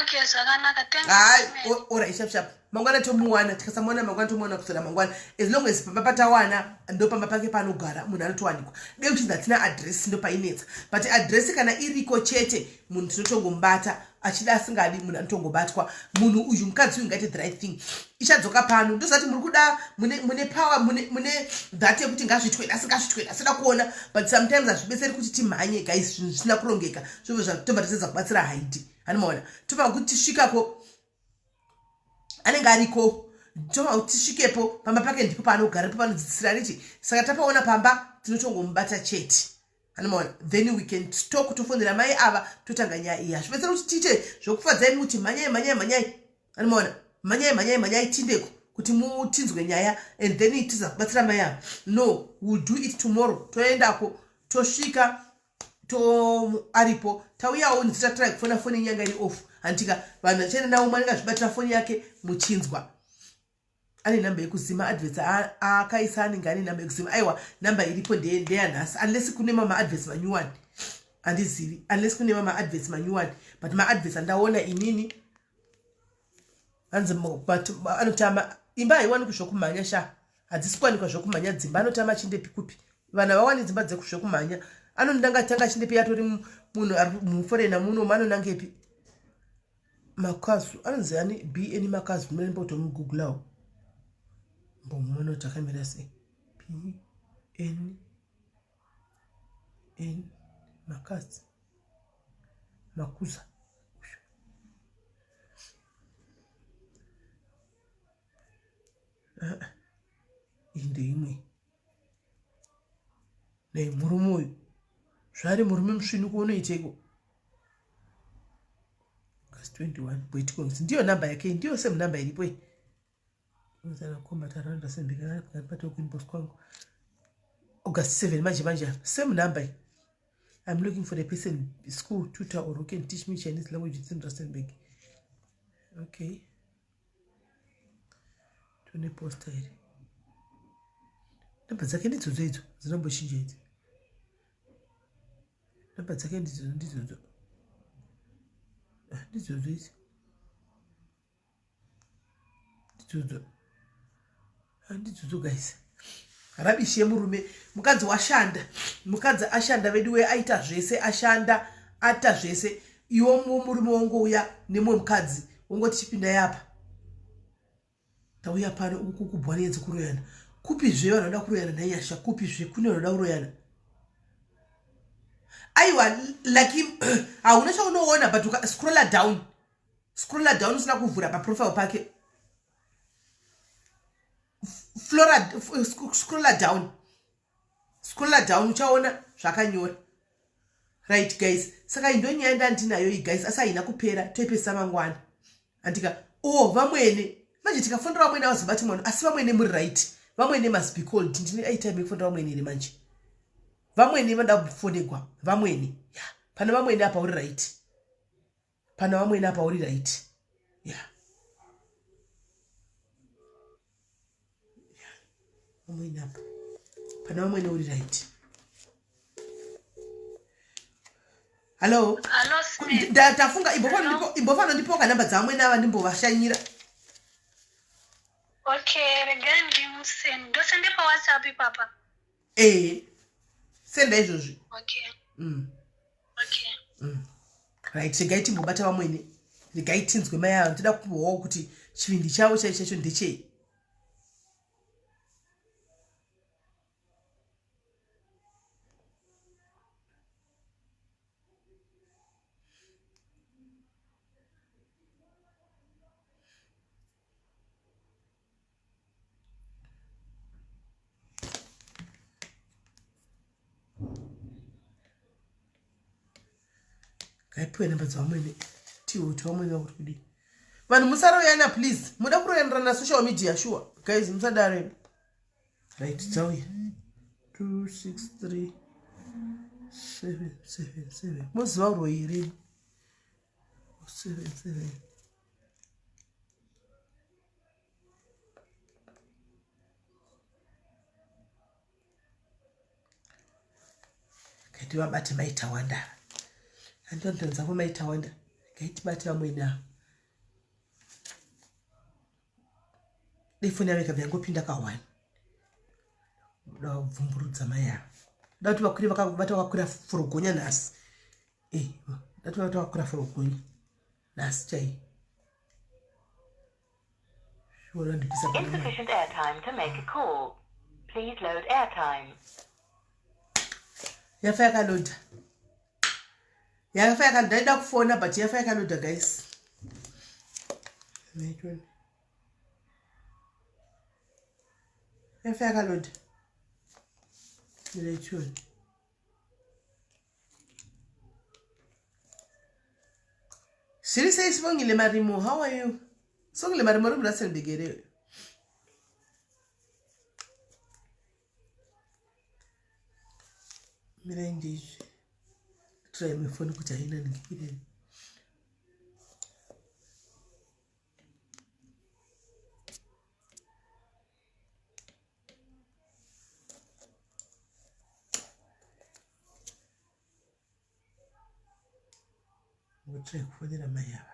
Okay, zvakanaka. Thank you. Alright, sharp. Mangwana tomuwana, tikasamuwana mangwana tomuwana kusera mangwana. As long as pamba wana ndo pamba pake panogara munhu anotowanikwa. Dei uchinzi hatina address ndo painetsa. But address kana iriko chete munhu tinotongombata, achida asingadi munhu anotongobatwa. Munhu uyu mukadzi uyu ngati the right thing. Ichadzoka pano ndosati muri kuda mune power mune that yekuti ngazvitwe asida kuona, but sometimes azvibeseri kuti timhanye guys zvisina kurongeka. Zvobva zvatobatidza kubatsira haidi. Hanimaona topa kuti tisvikako anenge ariko toma tisvikepo pamba pake ndipo paanogara panodzidzisira riti saka tapaona pamba tinotongomubata chete. Hanimaona then we can talk tofonera mai ava totanga nyaya iyi. Hazvibetsera kuti tiite zvokufadzai kuti manyai. Hanimaona manyai tindeko kuti mutinzwe nyaya and then tiza kubatsira mai ava. No, we'll do it tomorrow. Toendako tosvika to aripo tauyawo nditatra kufona foni nyanga iri off antika vanhu chena nawo mwananga zvibatira foni yake muchinzwa ane namba yekuzima adverts akaisa anenge ane namba yekuzima aiwa namba iripo ndeyanhasi unless kune mama adverts manyuwani andizivi unless kune mama adverts manyuwani but ma adverts andaona inini anzi but anotama imba haiwani kuzvokumhanya sha hadzisikuwanikwa zvokumhanya dzimba anotama chindepi kupi vana vawani dzimba dzekuzvokumhanya anondanga tanga chindepi yatori munhu ari muforena muno manonangepi makazu anonzi ani bn makazu mune mbotomugooglawo mbomona takamira sei bn makazi makuza inde imwe nemurume uyu zvari murume musvini kuonoiteko 21 boitkonzi ndiyo namba yake ndiyo same namba iripo unzana komba taranda sembikana pato kuinbox kwangu August 7 manje same number. I'm looking for a person school tutor or who can teach me Chinese language in Rustenburg. Okay, tune posta here namba dzake ndidzo idzo dzinomboshinja idzi namba dzake ndidzo ndidzo guys. Rabishi yemurume mukadzi washanda mukadzi ashanda vedu we aita zvese ashanda ata zvese iwo murume wangu uya nemwe mukadzi ungoti chipinda yapa tauya pano uku kubwanenze kuroyana kupi zve vanoda kuroyana nanyasha kupi zve kune vanoda kuroyana aiwa like hauna chaunoona but uka scroll down usina kuvhura pa profile pake scroll down uchaona zvakanyora. Right guys, saka indonyaya ndandinayo iyi guys asi haina kupera toipesa mangwana andika vamwene manje tikafundira vamwene avazobati mwana asi vamwene muri right vamwene must be called ndine aitime yekufundira vamwene iri manje vamwene vanoda kufondegwa vamwene pana vamwene apa uri right pana vamwene apa uri right vamwene apa pana vamwene uri right. Hello ndafunga imbofana ndipoka namba dzamwene ava ndimbovashanyira. Okay, regai ndimuseni ndosende paWhatsApp papa. Senda izvozvi. Okay. Right, regai timbobata vamwene regai tinzwe mai avo ndoda kumbobvawo kuti chivindi chavo chaichacho ndechei. Gaipuwe namba dzavamwene tiwoti vamwene vakuri kudii vanhu musaroyana please muda kuroyanira na social media sure guys musadare right dzauya 263777 muziva uroyiri 77 kaiti vabate maita wanda andondanza kumaita wanda gaitibate vamwene avo defoni yavo ikabva yangopinda ka1 davhumburudza mai avo dati vakuri vata vakakwira forogonya nhasi dati vata vakakwira forogonya nhasi chai Insufficient airtime to make a call. Please load airtime. yafa yakaloda ndaida kufona but yafa yakaloda guys. yafa yakaloda ndilechoni zviri sei sivongile marimo. How are you? Songile marimo uri murasendegereyo mirai ndizvi try mefoni kuti haina ningipireni ngotry kufonera mai ava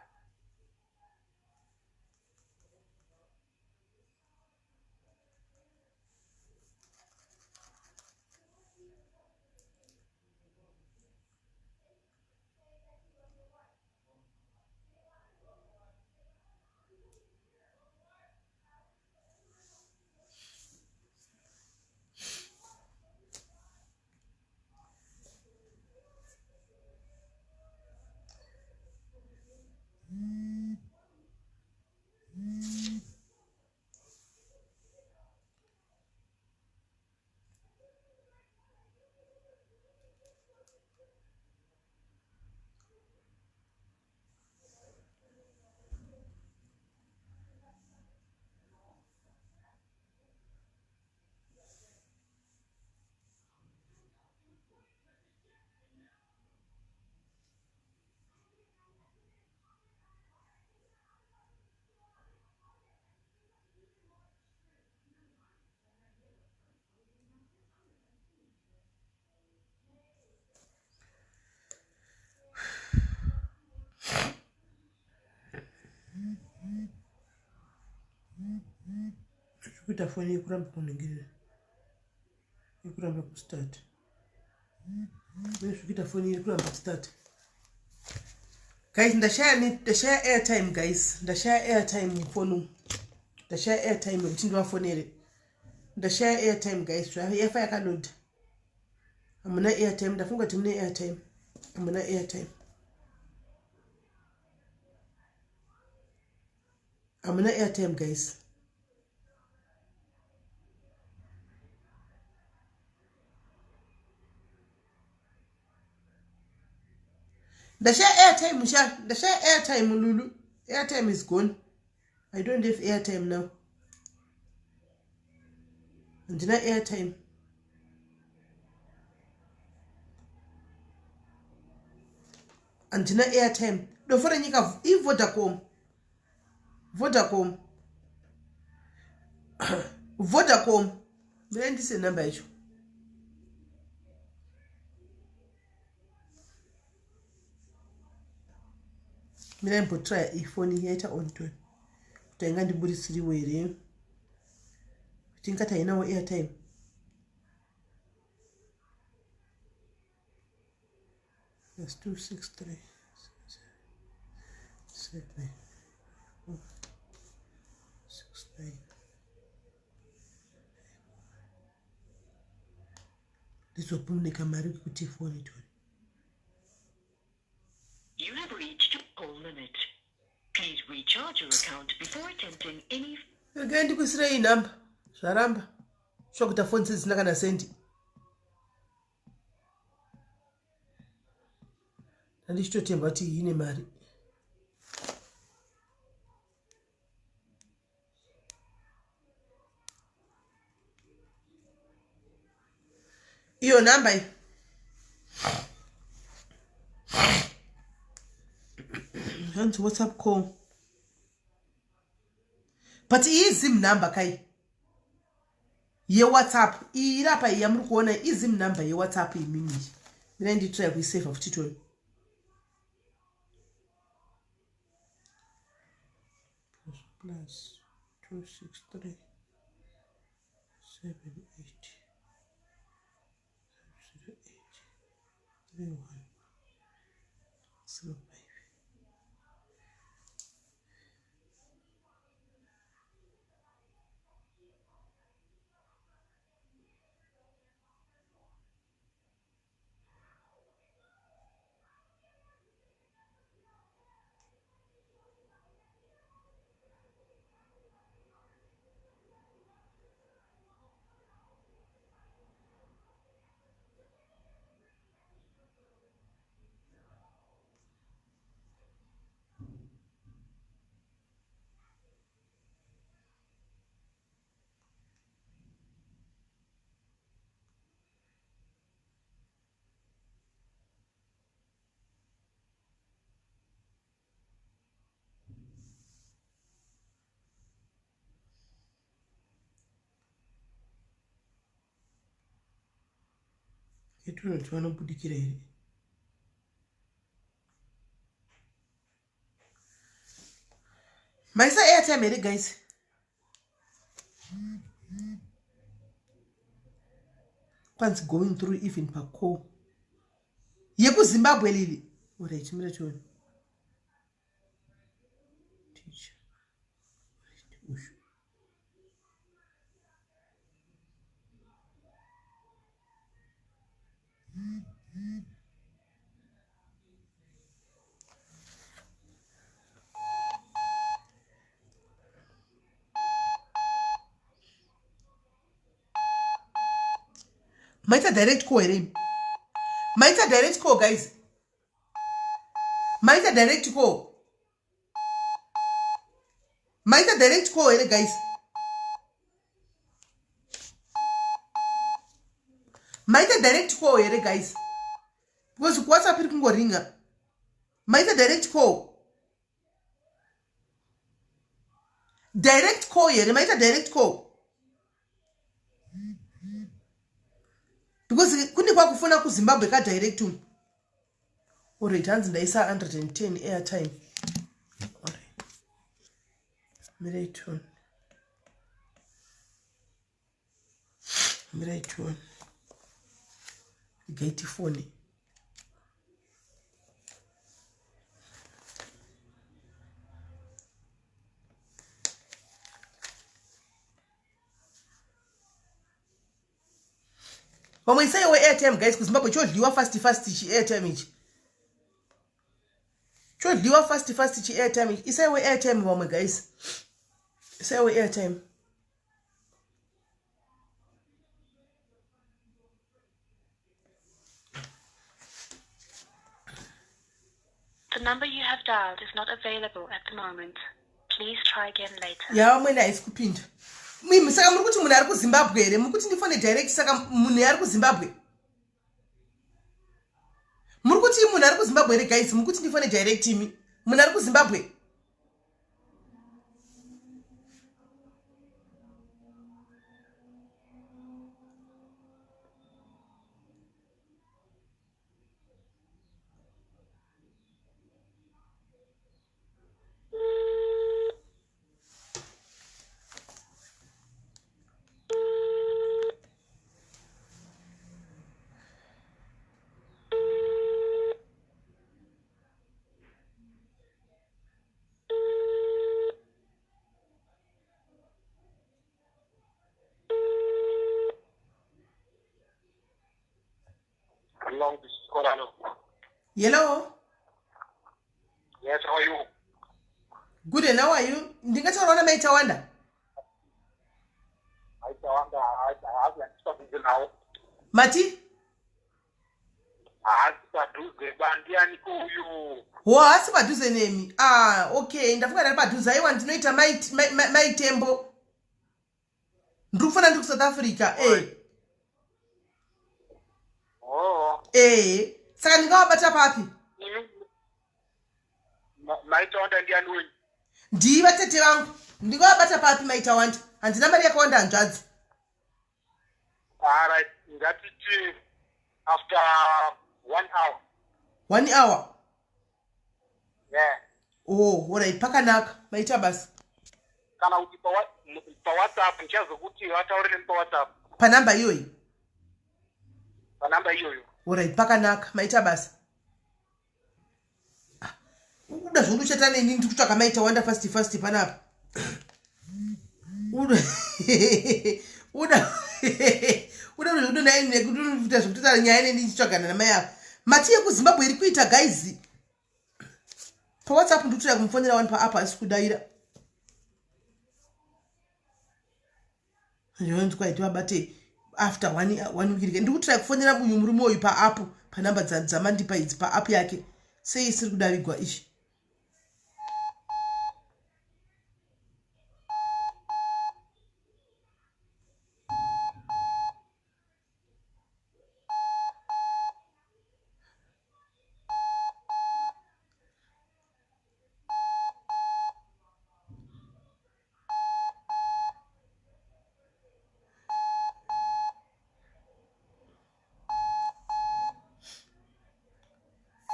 kuita foni yekuramba kuningirira yekuramba kustart nezvikuita foni iri kuramba kustart guys. ndashaya airtime guys, ndashaya airtime phone, ndashaya airtime yekuti ndivafonere. Ndashaya airtime guys, yafa yakaloda. Hamuna airtime, ndafunga kuti mune airtime. Hamuna airtime. Hamuna airtime guys. The share airtime, Musha. The share airtime, Lulu. Airtime is gone. I don't have airtime now. And not airtime. And not airtime. No, for any of Vodacom. Vodacom. Vodacom. Then this is a number. Mina try ifoni yeta on to. Tenga ndiburi siri were. Tinkata inawo airtime. That's 263 7 6 9. This will put kamari kuti phone to. You have reached your call limit. Please recharge your account before attempting any. Again, you could say number. Sharamba. Shock the phone says Nagana send. And it's to tell what you in marry. Your number. And WhatsApp call. But is him number kai. Ye WhatsApp. Irapa yamrukuona is him number ye WhatsApp mimi. Then the try we save of title. Plus 263 7 8 0 8 3 1 0 5. It will not want to put it. My airtime, guys. Once going through even Paco. Yeku Zimbabwe lili. Alright, I'm return. Teacher. Might a direct call him. Might a direct call, guys. Might a direct call. Might a direct call, guys. Might a direct call, guys. Because what's up in Goringa? Might a direct call. Direct call, might a direct call. Because couldn't work for Naku Zimbabwe direct to or returns and they saw 110 airtime. Alright. Miraiton. Gate phone. When we say our airtime, guys, because Mbapo chose you are fast airtime. Chose you are fast airtime. It's our airtime, mama, guys. It's our airtime. The number you have dialed is not available at the moment. Please try again later. Ya mwene haisi kupinda. Mimi saka muri kuti munhu ari kuZimbabwe here, muri kuti ndifone direct saka munhu ari kuZimbabwe. Muri kuti munhu ari kuZimbabwe here guys, muri kuti ndifone direct imi. Munhu ari kuZimbabwe. Long this is Corano. Hello. Yes, how are you? Good, and how are you? Ndingataura maita wanda. I have something now. Mati? I have to do the bandiani kuyu. What's padhuze nemi? Okay, ndafunga ndari padhuze. Aiwa ndinoita maitembo. Ndikufana ndiku South Africa. Saka ndingawabata papi? Maita wanda ndiani wenyu? Ndiva tete vangu. Ndingawabata papi maita wanda? Handina mari yakawanda hanzvadzi. Alright, ngatiti after 1 hour. 1 hour? Yeah. Alright, pakanaka. Maita basi. Kana uti pa WhatsApp nchazokuti wataurire pa WhatsApp. Pa namba iyoyi? Pa namba iyoyo. Alright, pakanaka. Maita basi. Uda zvundu chata neni ndikutsvaka maita wanda fast panapa. Uda zvundu naini nekuti zvekuita nyaya neni ndichitsvagana namai apa. Mati yekuZimbabwe iri kuita guys. Pa WhatsApp ndikutsvaka kumufonera wani pa apa asi kudaira. Ndiyoni kwaiti wabate after 1 week. Ndikutsvaka kufonera murume uyu pa app pa namba dzamandipa idzi pa app yake. Sei isiri kudavigwa ishi.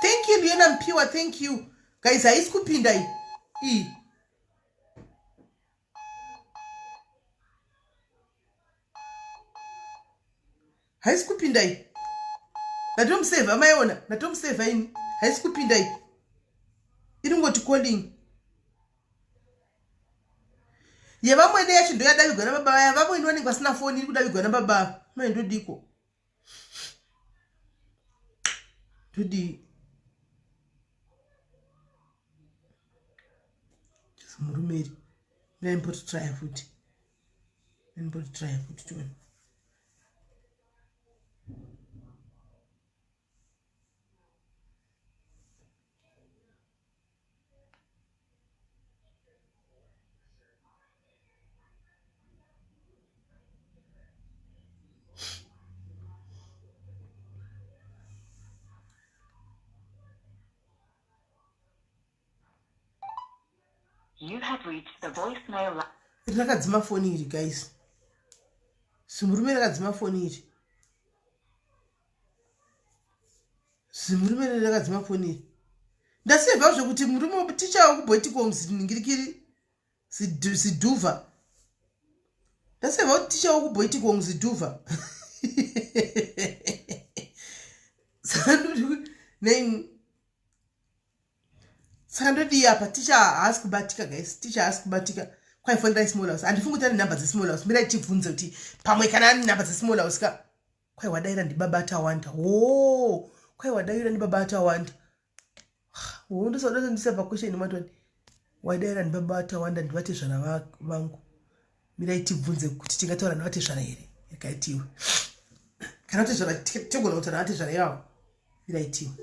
Thank you, Liana Mpiwa. Thank you. Guys, haisi kupinda hii. Haisi kupinda hii. Natomsave, amaiona. Natomsave ini. Haisi kupinda hii. Iri ngoti calling. Yevamwene yacho ndo yadavigwa nababa vaya. Vamwene vanenge vasina foni iri kudavigwa nababa. Mai ndodiko. Ndodi. Murumeri. Ndaimbotitry futi. Tuone. You have reached the voicemail line. Rakadzima foni iri guys. Simurume rakadzima foni iri. Simurume rakadzima foni iri. Ndaseva zvokuti murume ticha wakubhoitiko muzviningirikiri zidhuva. Ndaseva kuti ticha wakubhoitiko muzidhuva. Saka ndodi apa ticha haasi kubatika guys. Ticha haasi kubatika. Kwaifonera small house. Andifunga kuti ane namba dzesmall house. Mira ichibvunze kuti pamwe kana ane namba dzesmall house ka. Kwai wadaira ndibaba atawanda. Kwai wadaira ndibaba atawanda. Ndosoda ndiseva question matoni. Wadaira ndibaba atawanda ndivate zvana vangu. Mira ichibvunze kuti tingataura navate zvana here. Yakaitiwa. Kana kuti zvana tigona kutaura navate zvana yavo. Mira itiwa.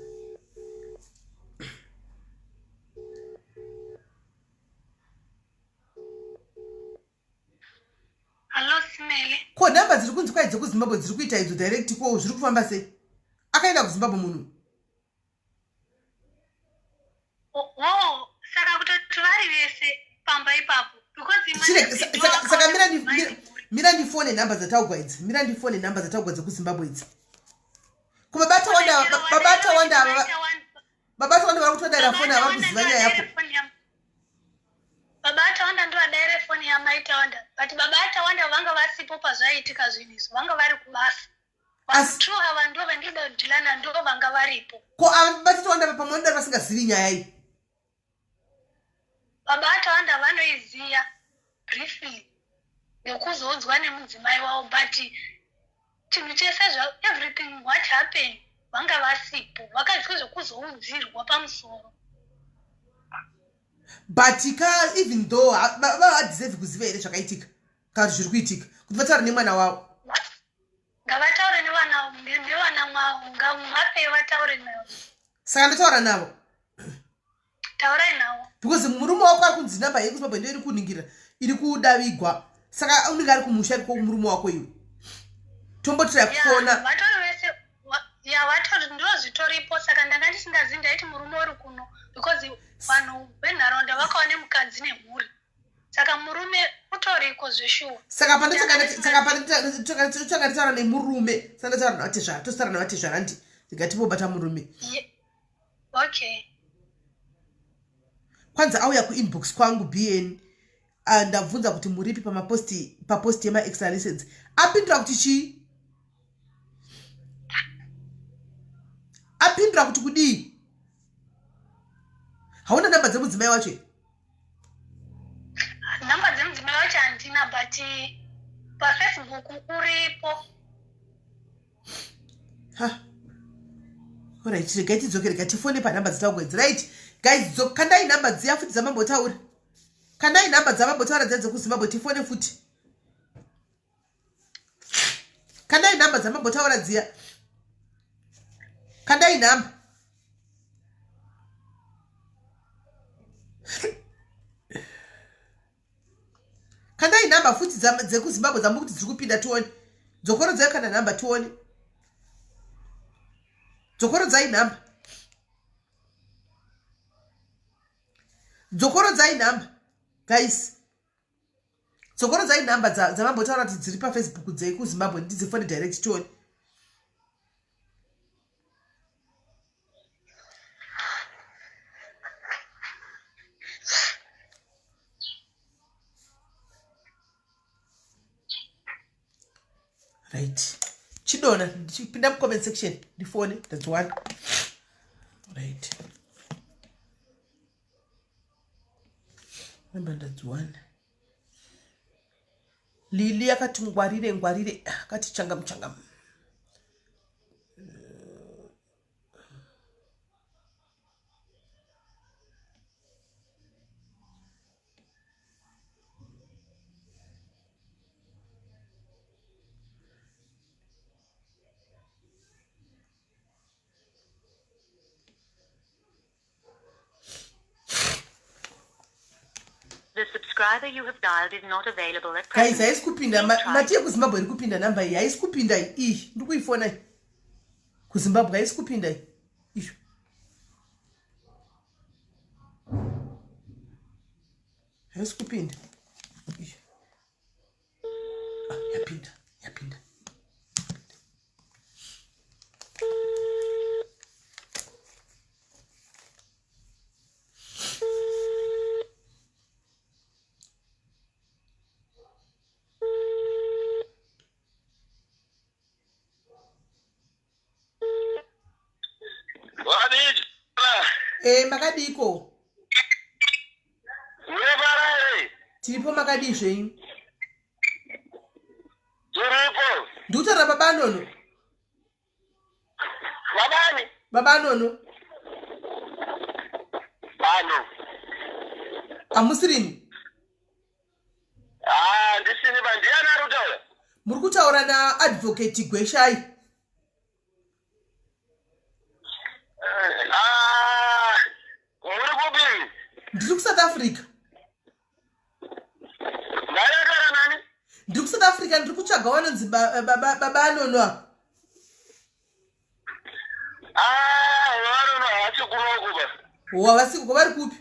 ko namba dziri kunzi kwaidze kuZimbabwe dziri kuita idzo direct ko zviri kufamba sei akaenda kuZimbabwe munhu saka kutoti vari vese pamba ipapo because saka mira ndifone namba dzataugwa idzi mira ndifone namba dzataugwa dzekuZimbabwe idzi kubabata wanda vari kutodaira foni havari kuziva nyaya yako babata wanda ndovadaire foni yamaita wanda but babata wanda vanga vasipo pazvaiitika zvinhu izvo vanga vari kubasa vantu ava ndo vandida kudhilana ndo vanga varipo ko batata wanda pamwe vanodaro vasingazivi nyaya iyi babata wanda vanoiziya briefly nekuzoudzwa nemudzimai wavo but chinhu chese everything what happened vanga vasipo vakadya zvekuzoudzirwa pamusoro but even though vavadeserve kuziva here zvakaitika kana zviri kuitika kuti vataure nemwana wavo ngavataure nevana mwavo ngavapei vataure navo saka ndotaura navo taurai navo because murume wako ari kunzi namba yekuZimbabwe ndo iri kuningira iri kudavigwa saka unenge ari kumusha iko murume wako iwe tombotirai kufona vatori vese vatori ndo zvitoripo saka ndanga ndisingazivi ndaiti murume uri kuno because vanhu venharaunda vakawa nemukadzi nemhuri saka murume utoriko zveshuwa saka panditanga nemurume saka ndataura navatezvara tosara navatezvara ndi ndingatibobata murume okay kwanza auya kuinbox kwangu bn ndabvunza kuti muripi paposti yemaextra license apindura kuti chii apindura kuti kudii hauna namba dzemudzimai wacho namba dzemudzimai wacho handina but pafacebook uripo alright regai tidzokereka tifone panhamba dzitaugwa idzi right guys kandai nhamba dziya futi dzamambotaura kandai nhamba dzamambotaura dziya dzekuZimbabwe tifone futi kandai nhamba dzamambotaura dziya kandai nhamba kandai nhamba futi dzekuZimbabwe dzamukuti dziri kupinda tione dzokorodzai kana nhamba tione dzokorodzai nhamba dzokorodzai nhamba guys dzokorodzai nhamba dzamambotaura kuti dziri pafacebook dzekuZimbabwe ndidzifone direct tione right chidona ndichipinda mucomment section ndifone that's one right remember that's one lili yakati ngwarire akati changamu The subscriber you have dialed is not available at guys present. haisi kupinda mati yekuZimbabwe iri kupinda namba iyi haisi kupinda iyi ndiri kuifona iyi kuZimbabwe haisi kupinda iyi izvo haisi kupinda izvo yapinda makadiko tiripo makadizve imi tiripo ndikutaura babanono babani babanono bano hamusirimi ndisini bandiani ari kutaura muri kutaura naadvocate gweshai muri kupini ndiri kuSouth Africa ndarekara nani ndiri kuSouth Africa Africa ndiri kutsvaga wanonzi baba anonoa. Vanono hachi kunokuba. Wasiko vari kupi?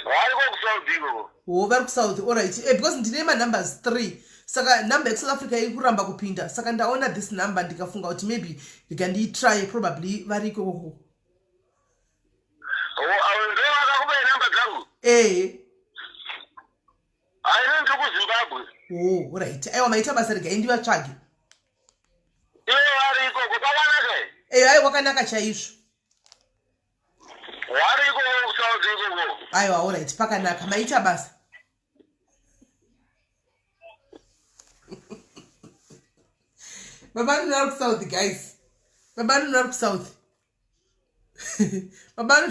Vari kuSouth iko. Vari kuSouth. All right. Because ndine numbers 3. Saka number ya South Africa iri kuramba kupinda. Saka ndaona this number ndikafunga kuti maybe ndikanditry probably vari ikoko. Ndio vakakupa number dzangu. Aina ndiri kuZimbabwe. All right. Aiwa maita basa rega ndivatsvage. Vari ikoko kwakanaka. Aiwa wakanaka chaizvo. Vari ikoko kuSouth ikoko. Aiwa all right pakanaka maita basa. Baba no north south guys. Baba no north south. Baba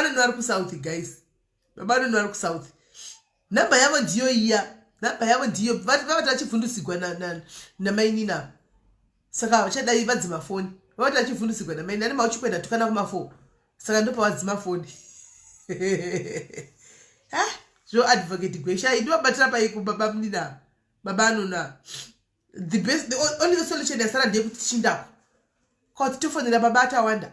no north south guys. Baba no north south. Namba yavo ndiyo iya. Namba yavo ndiyo vati vachifundisirwa na maini na. Saka vachadai vadzima foni. Vati vachifundisirwa na maini nani mauchikwenda tukana kuma 4. Saka ndopa vadzima foni. Ha? Jo advocate gwesha idwa batira pa iku baba mnina. Baba nuna. The only solution yasara ndiye kuti chindako. Kwa tufonera baba atawanda.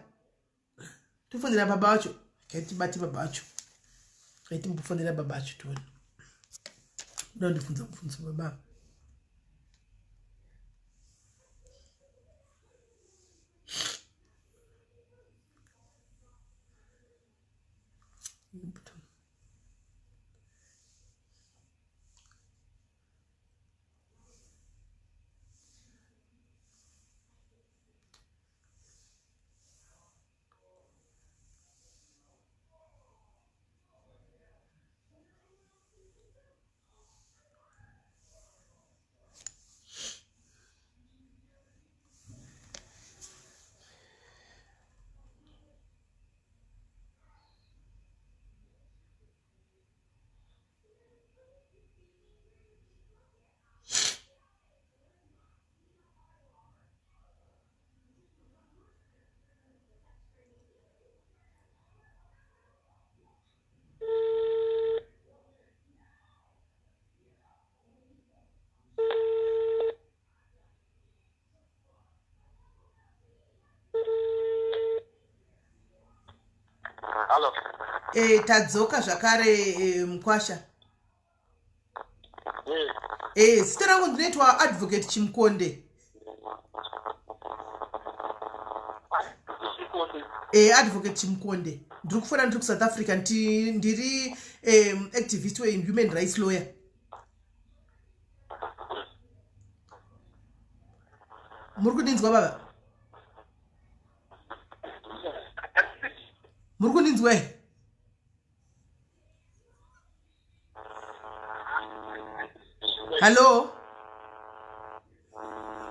Tufonera baba wacho. Kaiti bati baba wacho. Kaiti mbufonera baba wacho tuone. Ndo ndifunza mfunzo baba. Hello. Tadzoka zvakare mkwasha. Zita rangu ndinoitwa advocate Chimkonde. Advocate Chimkonde. Ndiri kufona ndiri kuSouth Africa ndiri activist we human rights lawyer. Muri kundinzwa baba? Muri kundinzwa? Hello?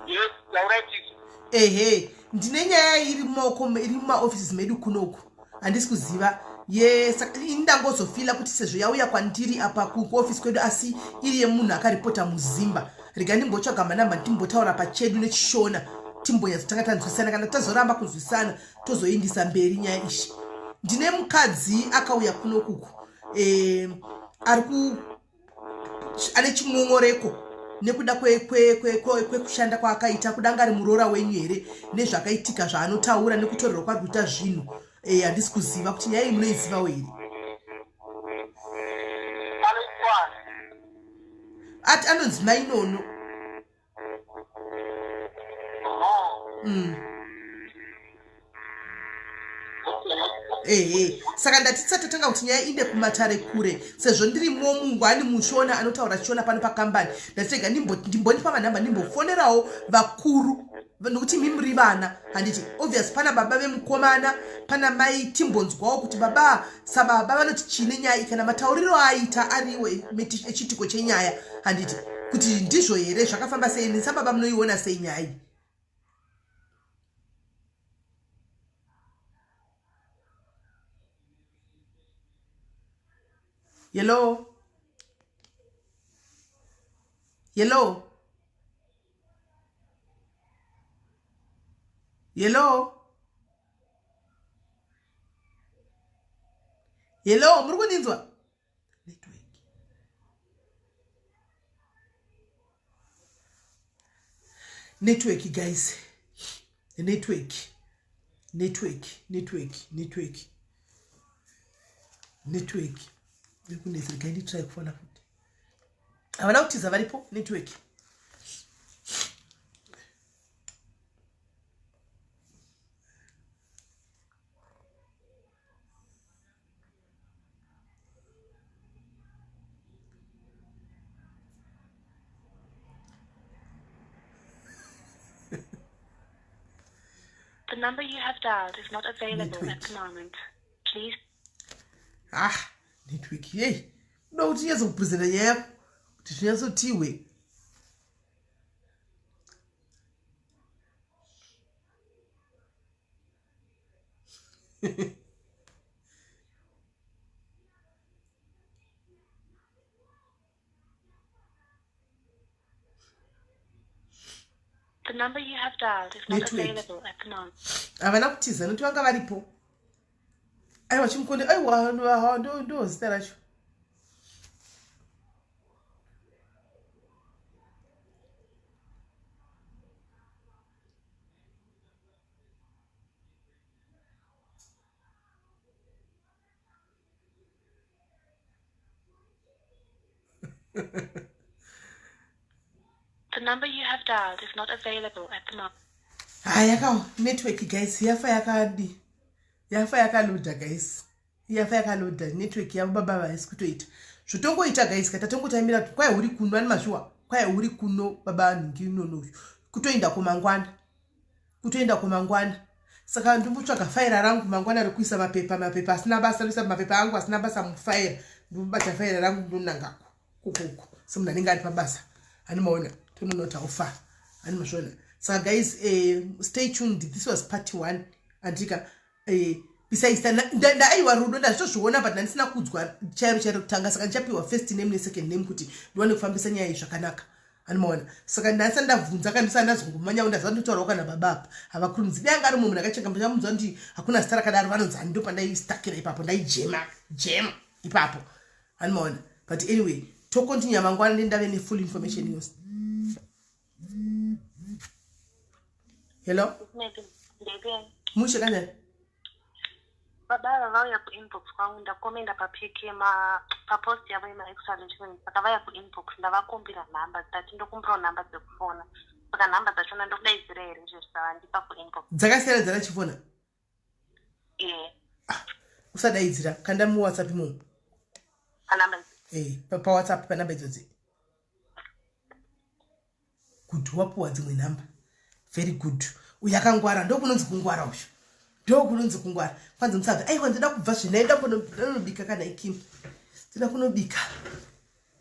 Yes, Laurenti. Ndine nyaya iri muma offices medu kunoku. Handisi kuziva. Yes, indangozofila kuti sezvo yauya kwandiri apa ku office kwedu asi iri yemunhu akaripota muzimba. Rega ndimbotsvaga manamba timbotaura pachedu nechishona. Timbonyatsotange tanzwisana kana tazoramba kunzwisana tozoindisa mberi nyaya ishi. Ndine mukadzi akauya kunokuku. Ane chimomoreko nekuda kwekushanda kwaakaita kudanga ari muroora wenyu here nezvakaitika zvaanotaura nekutorerwa kwari kuita zvinhu. Handisi kuziva kuti nyaya iyi munoizivawo here. Ati anonzi Mainono. Saka ndatisatotanga kuti nyaya inde kumatare kure sezvo ndirimo mungwani mushona anotaura chishona pano pakambani. Ndatega ndimbonipa manhamba ndimbofonerawo vakuru nokuti mimi muri vana. Handiti obvious pana baba vemukomana pana mai timbonzwawo kuti baba sababa vanoti chine nyaya kana matauriro aita ariwo echitiko chenyaya. Handiti kuti ndizvo here zvakafamba sei nesababa munoiona sei nyaya iyi. Hello? Hello? Hello? Hello? Muri kundinzwa? Network. network guys, network yekunetwork gainditrai kufona futi havana kutiza varipo network. The number you have dialed is not available at the moment. Please. Network yey uda kuti nyazokupurezenta nyaya yako kuti zvinyazotiwe. The number you have dialed is not available at the moment. Havana kutiza nokuti vanga varipo. Aiwa chimukonde aiwa ndo zita racho. The number you have dialed is not available at the moment. Yakawa network guys yafa yakaloda guys. Yafa yakaloda network yavo baba vaisi kutoita. Zvotongoita guys katatongotaimira kwai uri kuno ani mazviwa. Kwai uri kuno baba nhingi nono. Kutoenda kumangwana. Saka ndimbotsvaga faira rangu mangwana rekuisa mapepa asina basa risa mapepa angu asina basa mufaira. Ndimbobata faira rangu ndonangako. Kokoko. Semunhu anenge ari pabasa. Animaona tononota ufa. Animashona. So guys, stay tuned. This was part 1. Andika besides ndaiwa rudo ndazvozviona but ndisina kudzwa chairo kutanga saka ndichapiwa first name second name kuti ndiwane kufambisa nyaya zvakanaka. Animaona. Saka ndasa ndavhunza kandisa ndazongomanya ndaza ndotaura kana baba apa. Havakurumidzi dai anga ari munhu akacheka mbachamunzwa ndi hakuna zita rakadaro vanonzi ndo pandaistakira ipapo ndaijema ipapo. Animaona. But anyway, tokontinya mangwana ndave ne full information news. Hello? Mushe kanjani? Baba vauya ku-inbox kwangu ndakomenda papiki papost yavo ema-extradition saka vaya ku-inbox ndavakumbira nhamba dzati ndokumbirawo nhamba dzekufona saka nhamba dzachona ndokudaidzira here izvo zvisavandipa ku-inbox dzakasiyana dzakachifona usadaidzira kanda muwhatsapp imomo panhamba pawhatsapp panhamba idzodzi good wapuwa dzimwe nhamba very good uyu akangwara ndokunonzi kungwara uyu ndokunonzi kungwara kwanzi musadza aiwa ndida kubva zvinai ndanobika kana ikimu ndida kunobika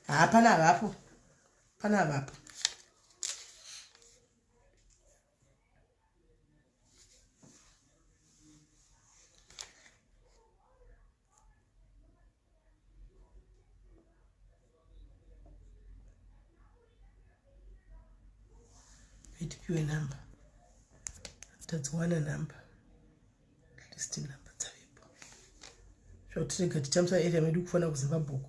pana avapo itipiwe namba tadziwana namba list namba dzavepo zvakutirega tichamusa area medu kufona kuzimbabwe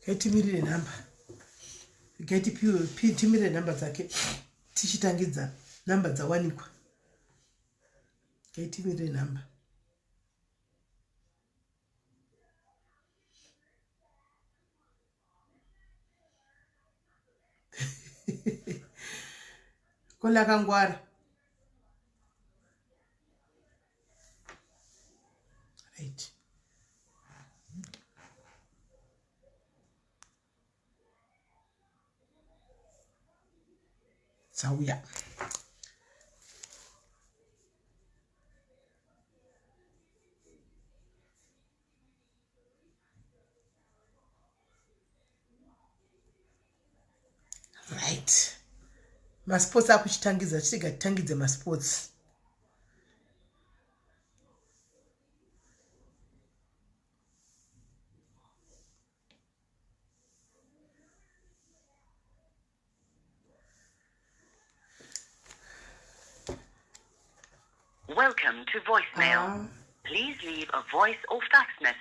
gaitimirire namba gaitimirire namba dzake tichitangidza namba dzawanikwa gaitimirire namba kolakangwara right sauya right masports akuchitangidza chitiga titangidze masports Welcome to voicemail. Please leave a voice or fax message.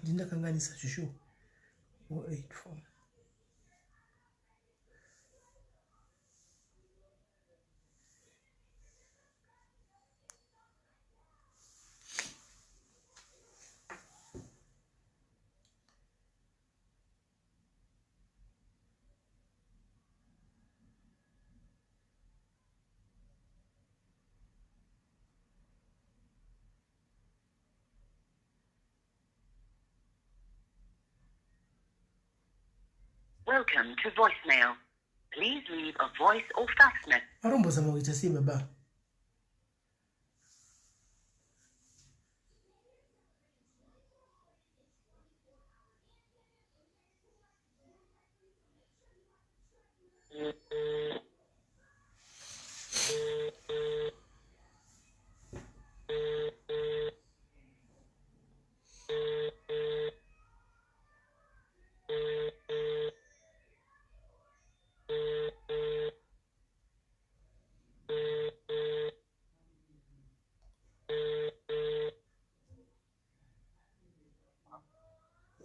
Ndinakanganisa shushu. 084. Welcome to voicemail. Please leave a voice or fax message. Arombozama kuita sei baba?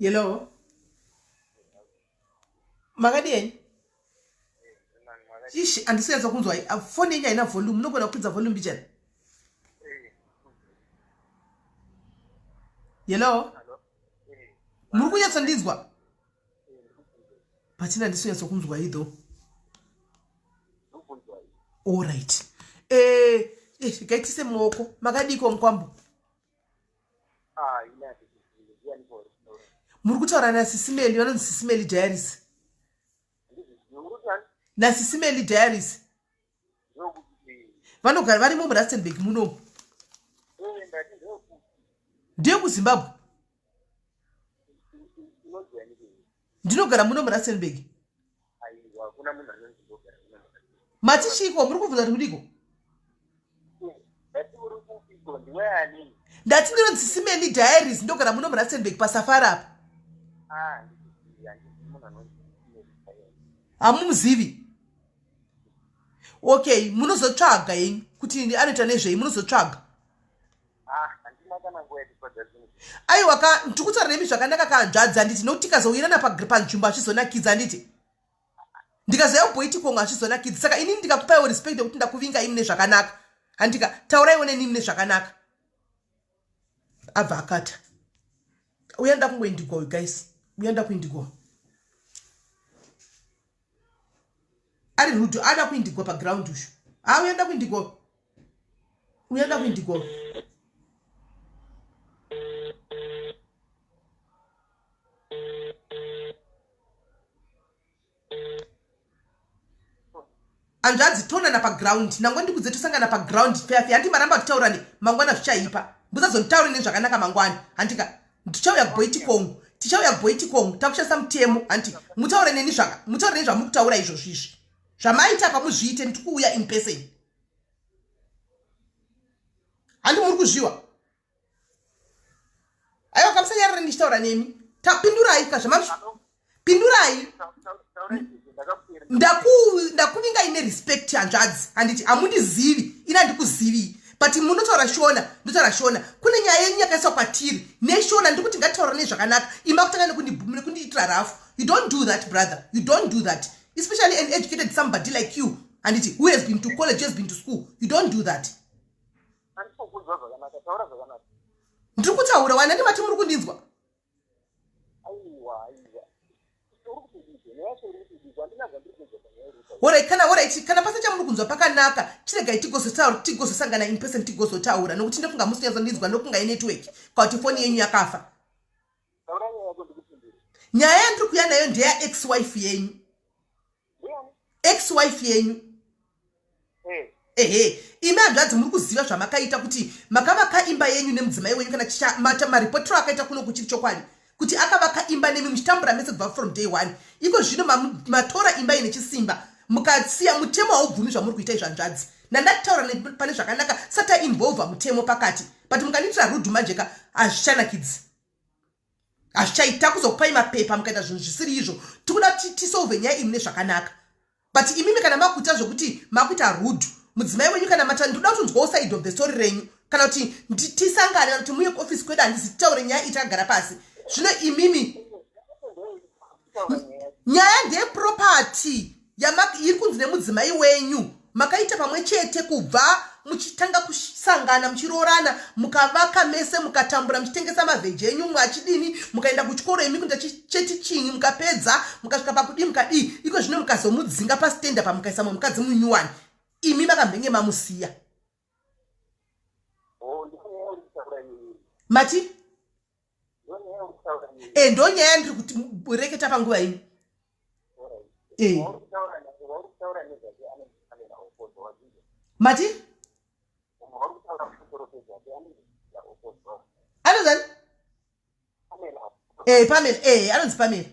Hello. Magadien. Ishi andisiyaza kunzwa phone yenyu ina volume nogona kupinza volume bijana. Hello. Muri kunyatsa ndinzwa. Patina ndisiyaza kunzwa idho. All right. Gaitise moko magadiko mkwambo. Ina Muri kutaura na SIS MELLY, vanonzi SIS MELLY diaries. Na SIS MELLY diaries. Vanogara vari muRustenburg muno. Ndiye kuZimbabwe. Ndinogara muno muRustenburg. Matichiko muri kubvunza kuti kudiko? Ndati ndinonzi SIS MELLY diaries ndogara muno muRustenburg pasafari apa. Hamumuzivi. Okay, munozotsvaga yenyu kuti anoita nezvei munozotsvaga. Aiwa ndikutaura nemi zvakanaka kanzvadza nditi nokuti tikazowirana panzvimbo achizonakidza nditi. Ndikazoya boitikongo achizonakidza saka inini ndikakupaiwo respect yekuti ndakuvinga imi nezvakanaka. Handika tauraiwo nenimi nezvakanaka. Abva akata. Uyanda kungoindigwa guys. Uyanda kuindigwa. Ari rudo ada kuindigwa pa ground usho. Uyanda kuindigwa. Uyanda kuindigwa. Anjadzi tona na pa ground. Nangwa ndikudze tosangana pa ground fair. Handi maramba kutaurani mangwana zvichaipa. Mbuzazontaure nezvakanaka mangwani. Handika ndichauya kuboitikongo. Tichauya kuboitikongo. Takushasa mutemo. Handi mutaure neni zvaka. Mutaure neni zvamukutaura izvo zvishi. Zvamaita pamuzviite ndikuuya in person. Handi muri kuzviwa. Aiwa kamsanyarira ndichitaura nemi. Tapindurai kazvamazvi. Pindurai. Ndakuvinga ine respect hanzvadzi. Handiti amundizivi. Ina ndikuzivi. But munotaura shona, ndotaura shona. Kune nyaya yenyu yakaiswa kwatiri. Neshona ndikuti ngataura nezvakanaka. Imba kutanga kundiitira rafu. You don't do that, brother. You don't do that. Especially an educated somebody like you. And it who has been to college, has been to school. You don't do that. Ndikutaura wana ndimati muri kundinzwa. Kana pasa chamuri kunzwa pakanaka chirega tigozosangana in person tigozotaura nokuti ndofunga musinyazondinzwa ndokunga network kuti foni yenyu yakafa. Nyaya yandiri kuya nayo ndeya ex-wife yenyu. Ex-wife yenyu. Ime hanzvadzi muri kuziva zvamakaita kuti makavaka imba yenyu nemudzimai wenyu kana mata maripotero akaita kuno kuchiri chokwadi kuti akavaka imba nemi muchitambura mese kubva from day one. Iko zvino matora imba ine chisimba mukasiya mutemo haubvumi zvamuri kuita izvanzvadzi. Nandataura pane zvakanaka sata involva mutemo pakati. But mukanitira rudhu majeka hazvichanakidzi. Hazvichaita kuzokupai mapepa mukaita zvinhu zvisiri izvo. Tikuda tisolve nyaya imi nezvakanaka. but imimi kana makuita zvokuti makuita rude mudzimai wenyu kana mata ndoda kutonzwawo side of the story renyu kana kuti tisangane kana kuti muye kuofisi kwedu handisi titaure nyaya itagara pasi zvino imimi nyaya ndeyeproperty iri kunzi nemudzimai wenyu makaita pamwe chete kubva muchitanga kusangana muchiroorana mukavaka mese mukatambura muchitengesa mavheji enyu mwachidini mukaenda kuchikoro imi kuita cheti chinyi mukapedza mukasvika pakudii mukadii iko zvino mukazomudzinga pasitenda pamukaisa mwe mukadzi munyuwani imi makamhenge mamusiya mati ndonyaya yandiri kuti reketa panguva ino mati anozani pamela anonzi pamela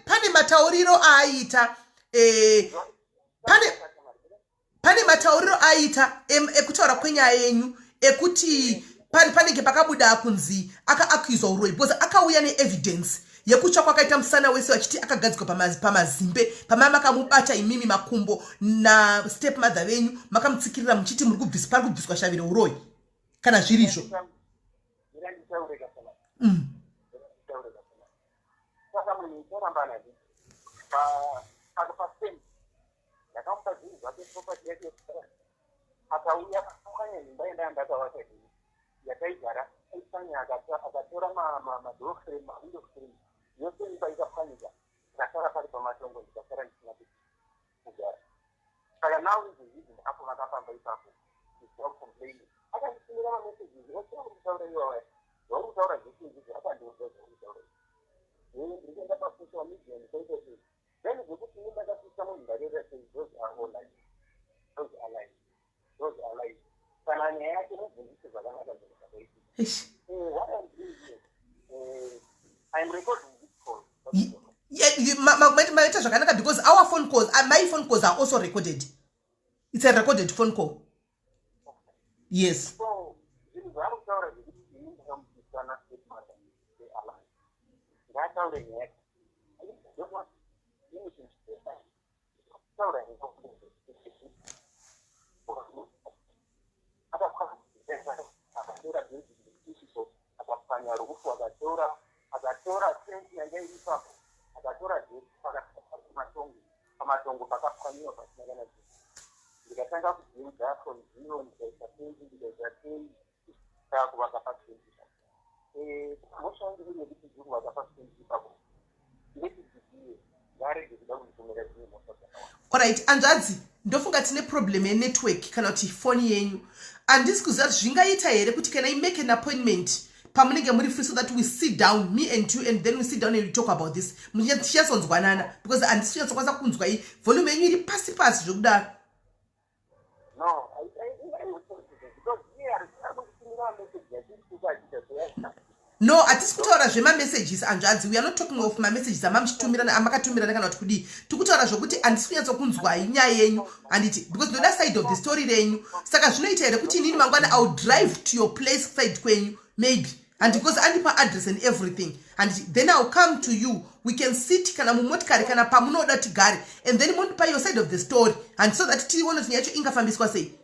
pane matauriro aaita pane matauriro aaita ekutaura kwenyaya yenyu ekuti panenge pakabuda kunzi akaakuizwa uroyi because akauya neevidence yekutsva kwakaita musana wese vachiti akagadzikwa pamazimbe pamai makamubata imimi makumbo nastep mother venyu makamutsikirira muchiti pari kubviswa shaviro uroyi kana zvirizvo yakaigara aifanya akatora madhoframe mawindoframe yose ikapanika ndakara pari pamatongo ndikasara ndisina kugara saka nawo izvizvi apo vakafamba ipapo complaining akandisimira mamesages osaurikutaura iwawa zvaurikutaura zvese izvizvi akandiudza zvaurikutaura ndikaenda pasocial media ndikaita sei then zvekuti ndakapisa munhu ndarera sei those are online those are live those are live kana nyaya yake mubvunzisi zvakanaka what I'm doing here, I'm recording this call. Maita zvakanaka because our phone calls, my phone calls are also recorded. It's a recorded phone call. Yes. So, akafanya ruhusu akatora senti yanga iri ipapo akatora pamatongo pakapwanyiwa pasinakana ndikatanga kudziudza from zero ndikaisa senti ndikaisa teni takuvaka pasenti moshandiri nekuti zuru vakapa senti ipapo ndetidzidziye ngarege kuda kunditumira dzimwe mota dzakawanda. Alright, anzvadzi ndofunga tine problem yenetwork kana kuti foni yenyu handisi kuziva kuti zvingaita here kuti can I make an appointment pamunenge muri free so that we sit down me and you and then we sit down and we talk about this tichazonzwanana because handisi kunyatsokwasa kunzwa iyi volume yenyu iri pasi pasi zvokudaro. No, because here no hatisi kutaura zvemamessages anzvadzi we are not talking of mamessages amakatumirana kana kuti kudii tikutaura zvokuti handisi kunyatsokunzwai nyaya yenyu handiti because ndoda side of the story renyu saka zvinoita here kuti inini mangwana I will drive to your place side kwenyu maybe and because andipa address and everything and then I'll come to you we can sit kana mumotikari kana pamunoda tigare and then mundipa your side of the story and so that tione kuti yacho ingafambiswa sei.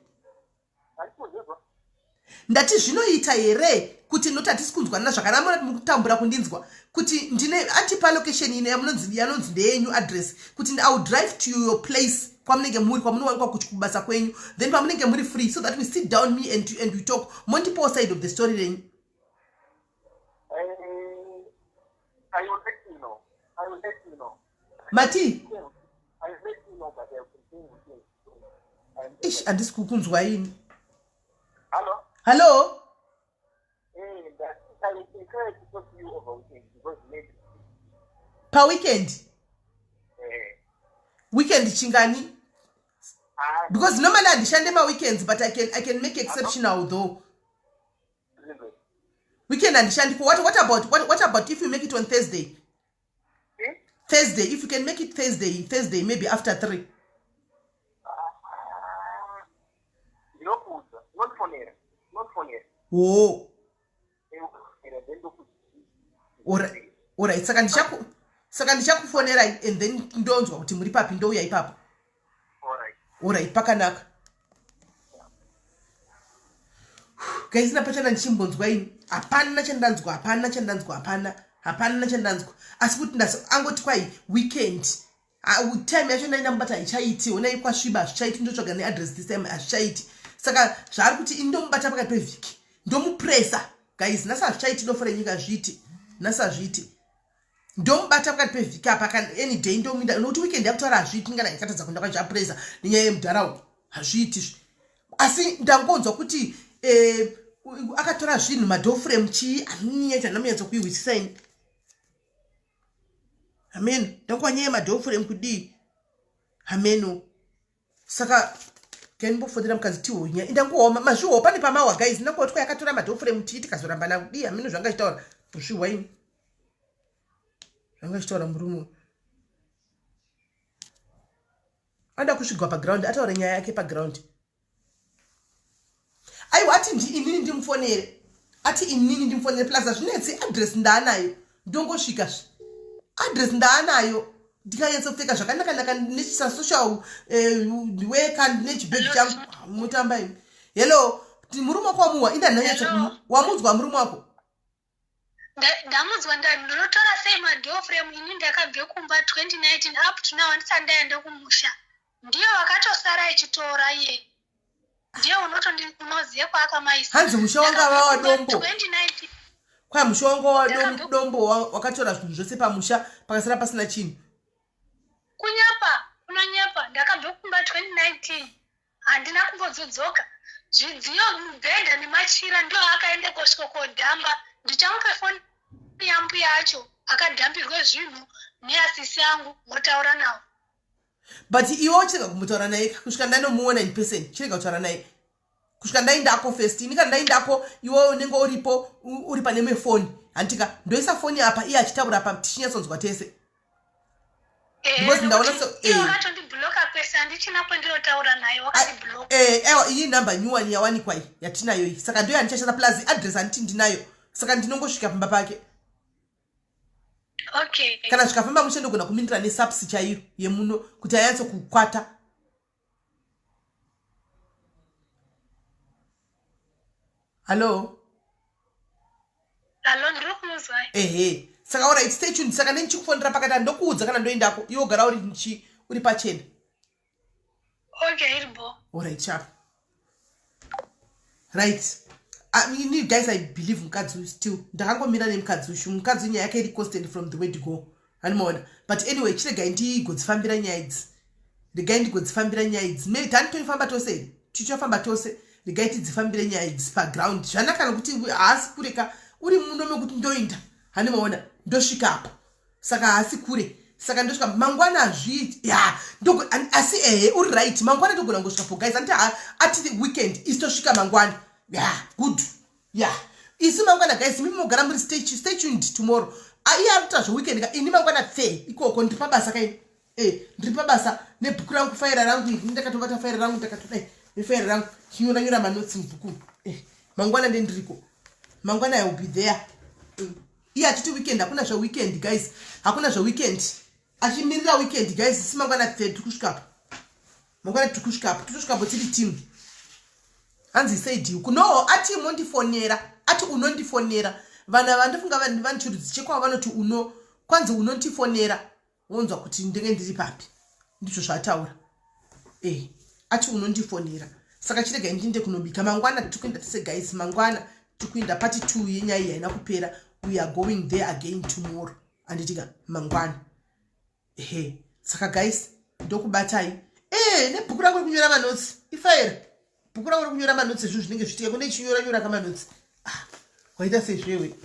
Ndati zvinoita here kuti noti hatisi kunzwanana zvakanaka mukutambura kundinzwa kuti ndine atipa location ine yanonzi ndeyenyu address kuti I will drive to your place kwamunenge muri kwamunowanikwa kubasa kwenyu then pamunenge muri free so that we sit down me and you and we talk montipo side of the story renyu. I will let you know. I will let you know. Mati? I will let you know, but I will continue with you. Ish, handisi kukunzwa ini. Hello? Hello? I will encourage to talk to you over weekend because maybe. Per weekend? Weekend chingani? Because normally I understand my weekends, but I can make exceptional though. Weekend understand. What about if you make it on Thursday? Thursday, if you can make it Thursday, maybe after 3. Not for near. Oh. Alright, saka ndichakufonera and then ndonzwa kuti muri papi ndouya ipapo. Alright, pakanaka. Guys, napachana ndichimbonzwa ini. Hapana chendanzwa. Asi kuti angoti kwai weekend. Time yacho ndaenda mubata haichaiti, ona ikwasviba hazvichaiti, ndotsvaga neaddress this time hazvichaiti. Saka zvari kuti indomubata pakati pevhiki. Ndomupresa. Guys, nasa hazvichaiti dofore nyika zviti. Ndomubata pakati pevhiki apa any day ndominda nokuti weekend yakutaura hazviiti ngana ikatadza kuenda kwachapresa nenyaya yemudharaunda hazviiti. Asi ndangonzwa kuti akatora zvinhu madoframe chii anonyanya namunyanzo kuihwisisa ini. Amen. Ndangwanyaya madoframe kudii. Ameno. Saka kenimbofonera mukadzi tihonya indangooma mazviwa pane pamawa guys ndangoti kwa yakatora madoframe chii tikazoramba nakudii. Ameno zvanga chitaura zviwa ini. Zvanga chitaura murume. Anda kusvigwa paground ataura nyaya yake paground. Aiwa ati inini ndimfonere. Plus azvinetsi address ndaanayo. Ndongosvika. Address ndaanayo. Ndikanyatsa kupfeka zvakanaka nechisa social work and nechibag changu mutamba imi. Hello, murume wako wamuwa inda nanyatsa wamudzwa murume wako. Ndamudzwa ndinotora sei madoframe ini ndakabve kumba 2019 up to now andisati ndaenda kumusha. Ndiyo wakatosara ichitora iye. Ndiyo unoziye kwaakamaisa. Hanzi musha wanga wawa dombo. 2019. Kwa musha wanga wawa dombo wakatora zvinhu zvose pamusha pakasara pasina chinhu. Kunonyapa ndakabve kumba 2019. Handina kumbodzoka. Zvidziyo mubhedha nemachira ndiyo akaende kusvika kodhamba. Ndichamupe foni yambuya yacho akadhambirwe zvinhu neasisi yangu motaura nawo. But iwo chirega kumutaura naye kusvika ndanomuona in person chirega kutaura naye kusvika ndaindako first inika ndaindako iwo unenge uri pane mefoni handika ndoisa foni apa iye achitaura apa tichinyatsonzwa tese. Because ndaona so wakatondibloka pesa handichina kwendinotaura naye wakandibloka. Ewa iyi namba nyuwani yawanikwa iyi yatinayo iyi saka ndoyo handichashata plus address handiti ndinayo saka ndinongosvika pamba pake. Okay. Kana zvikafamba muchendogona kumindira nesapsi chaiyo yemuno kuti ayatso kukwata. Hello, ndiri kumuzwa. Saka alright, stay tuned. Saka ndichikufonera pakati ndokuudza kana ndoendako iwo gara uri pachena. Okay, iribo. Alright, sharp. Right. You guys, I believe mukadzi still. Ndakangomira nemukadzi ushu. Mukadzi nyaya yake iri constant from the way to go. Animaona. But anyway, chiregai ndigodzifambira nyaya idzi. Regai ndigodzifambira nyaya idzi. Maybe tanitoifamba tose. Tichofamba tose. Regai tidzifambire nyaya idzi paground. Zvanaka nokuti haasi kureka uri muno mekuti ndoinda. Animaona. Ndosvika apo. Saka haasi kure. Saka ndosvika mangwana azviiti. Yeah. Asi uri right. Mangwana ndogona ngosvika po guys. Ati the weekend istosvika mangwana. Yeah, good. Yeah. Isi mangwana guys, mimi mogara muri stay tuned tomorrow. Iya after weekend ini mangwana tse ikoko ndiri pabasa kai. Ndiri pabasa nebhuku rangu faira rangu ndakatobata faira rangu ndakatoda faira rangu chinyora manotsi mubhuku. Mangwana ndiriko. Mangwana I will be there. Iya titi weekend hakuna zva weekend guys. Hakuna zva weekend. Achimirira weekend guys, isi mangwana tse tukusvika. Mangwana tukusvika. Tukusvika botiri team. Hanzi said you no ati mondifonera ati unondifonera vana vandofunga vanchurudzi chekwa vanoti uno kwanzi unondifonera wonzwa kuti ndenge ndiri papi ndicho zvataura ati unondifonera saka chirega ndinde kunobika mangwana tukuenda tese guys mangwana tukuenda party 2 yenyaya yaina kupera we are going there again tomorrow anditika mangwana saka guys ndokubatai nebhuku rangu rekunyora manotsi ifaire bhuku rangu rekunyora manotsi zvinhu zvinenge zvitika kune chinyora kamanotsi waita sezvewe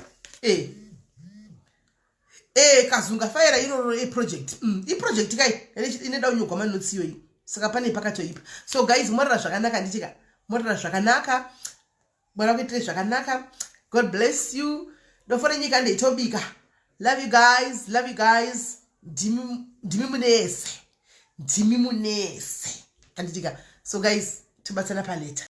kazunga faira iroro project iproject kai inoda unyogwa manotsi iyoyi saka pane pakatoipa so guys morara zvakanaka nditika morara zvakanaka mwana kuitire zvakanaka. God bless you. Dofore nyika ndeitobika. Love you guys. ndimi munese. Anditika. So guys, tibatsana paleta.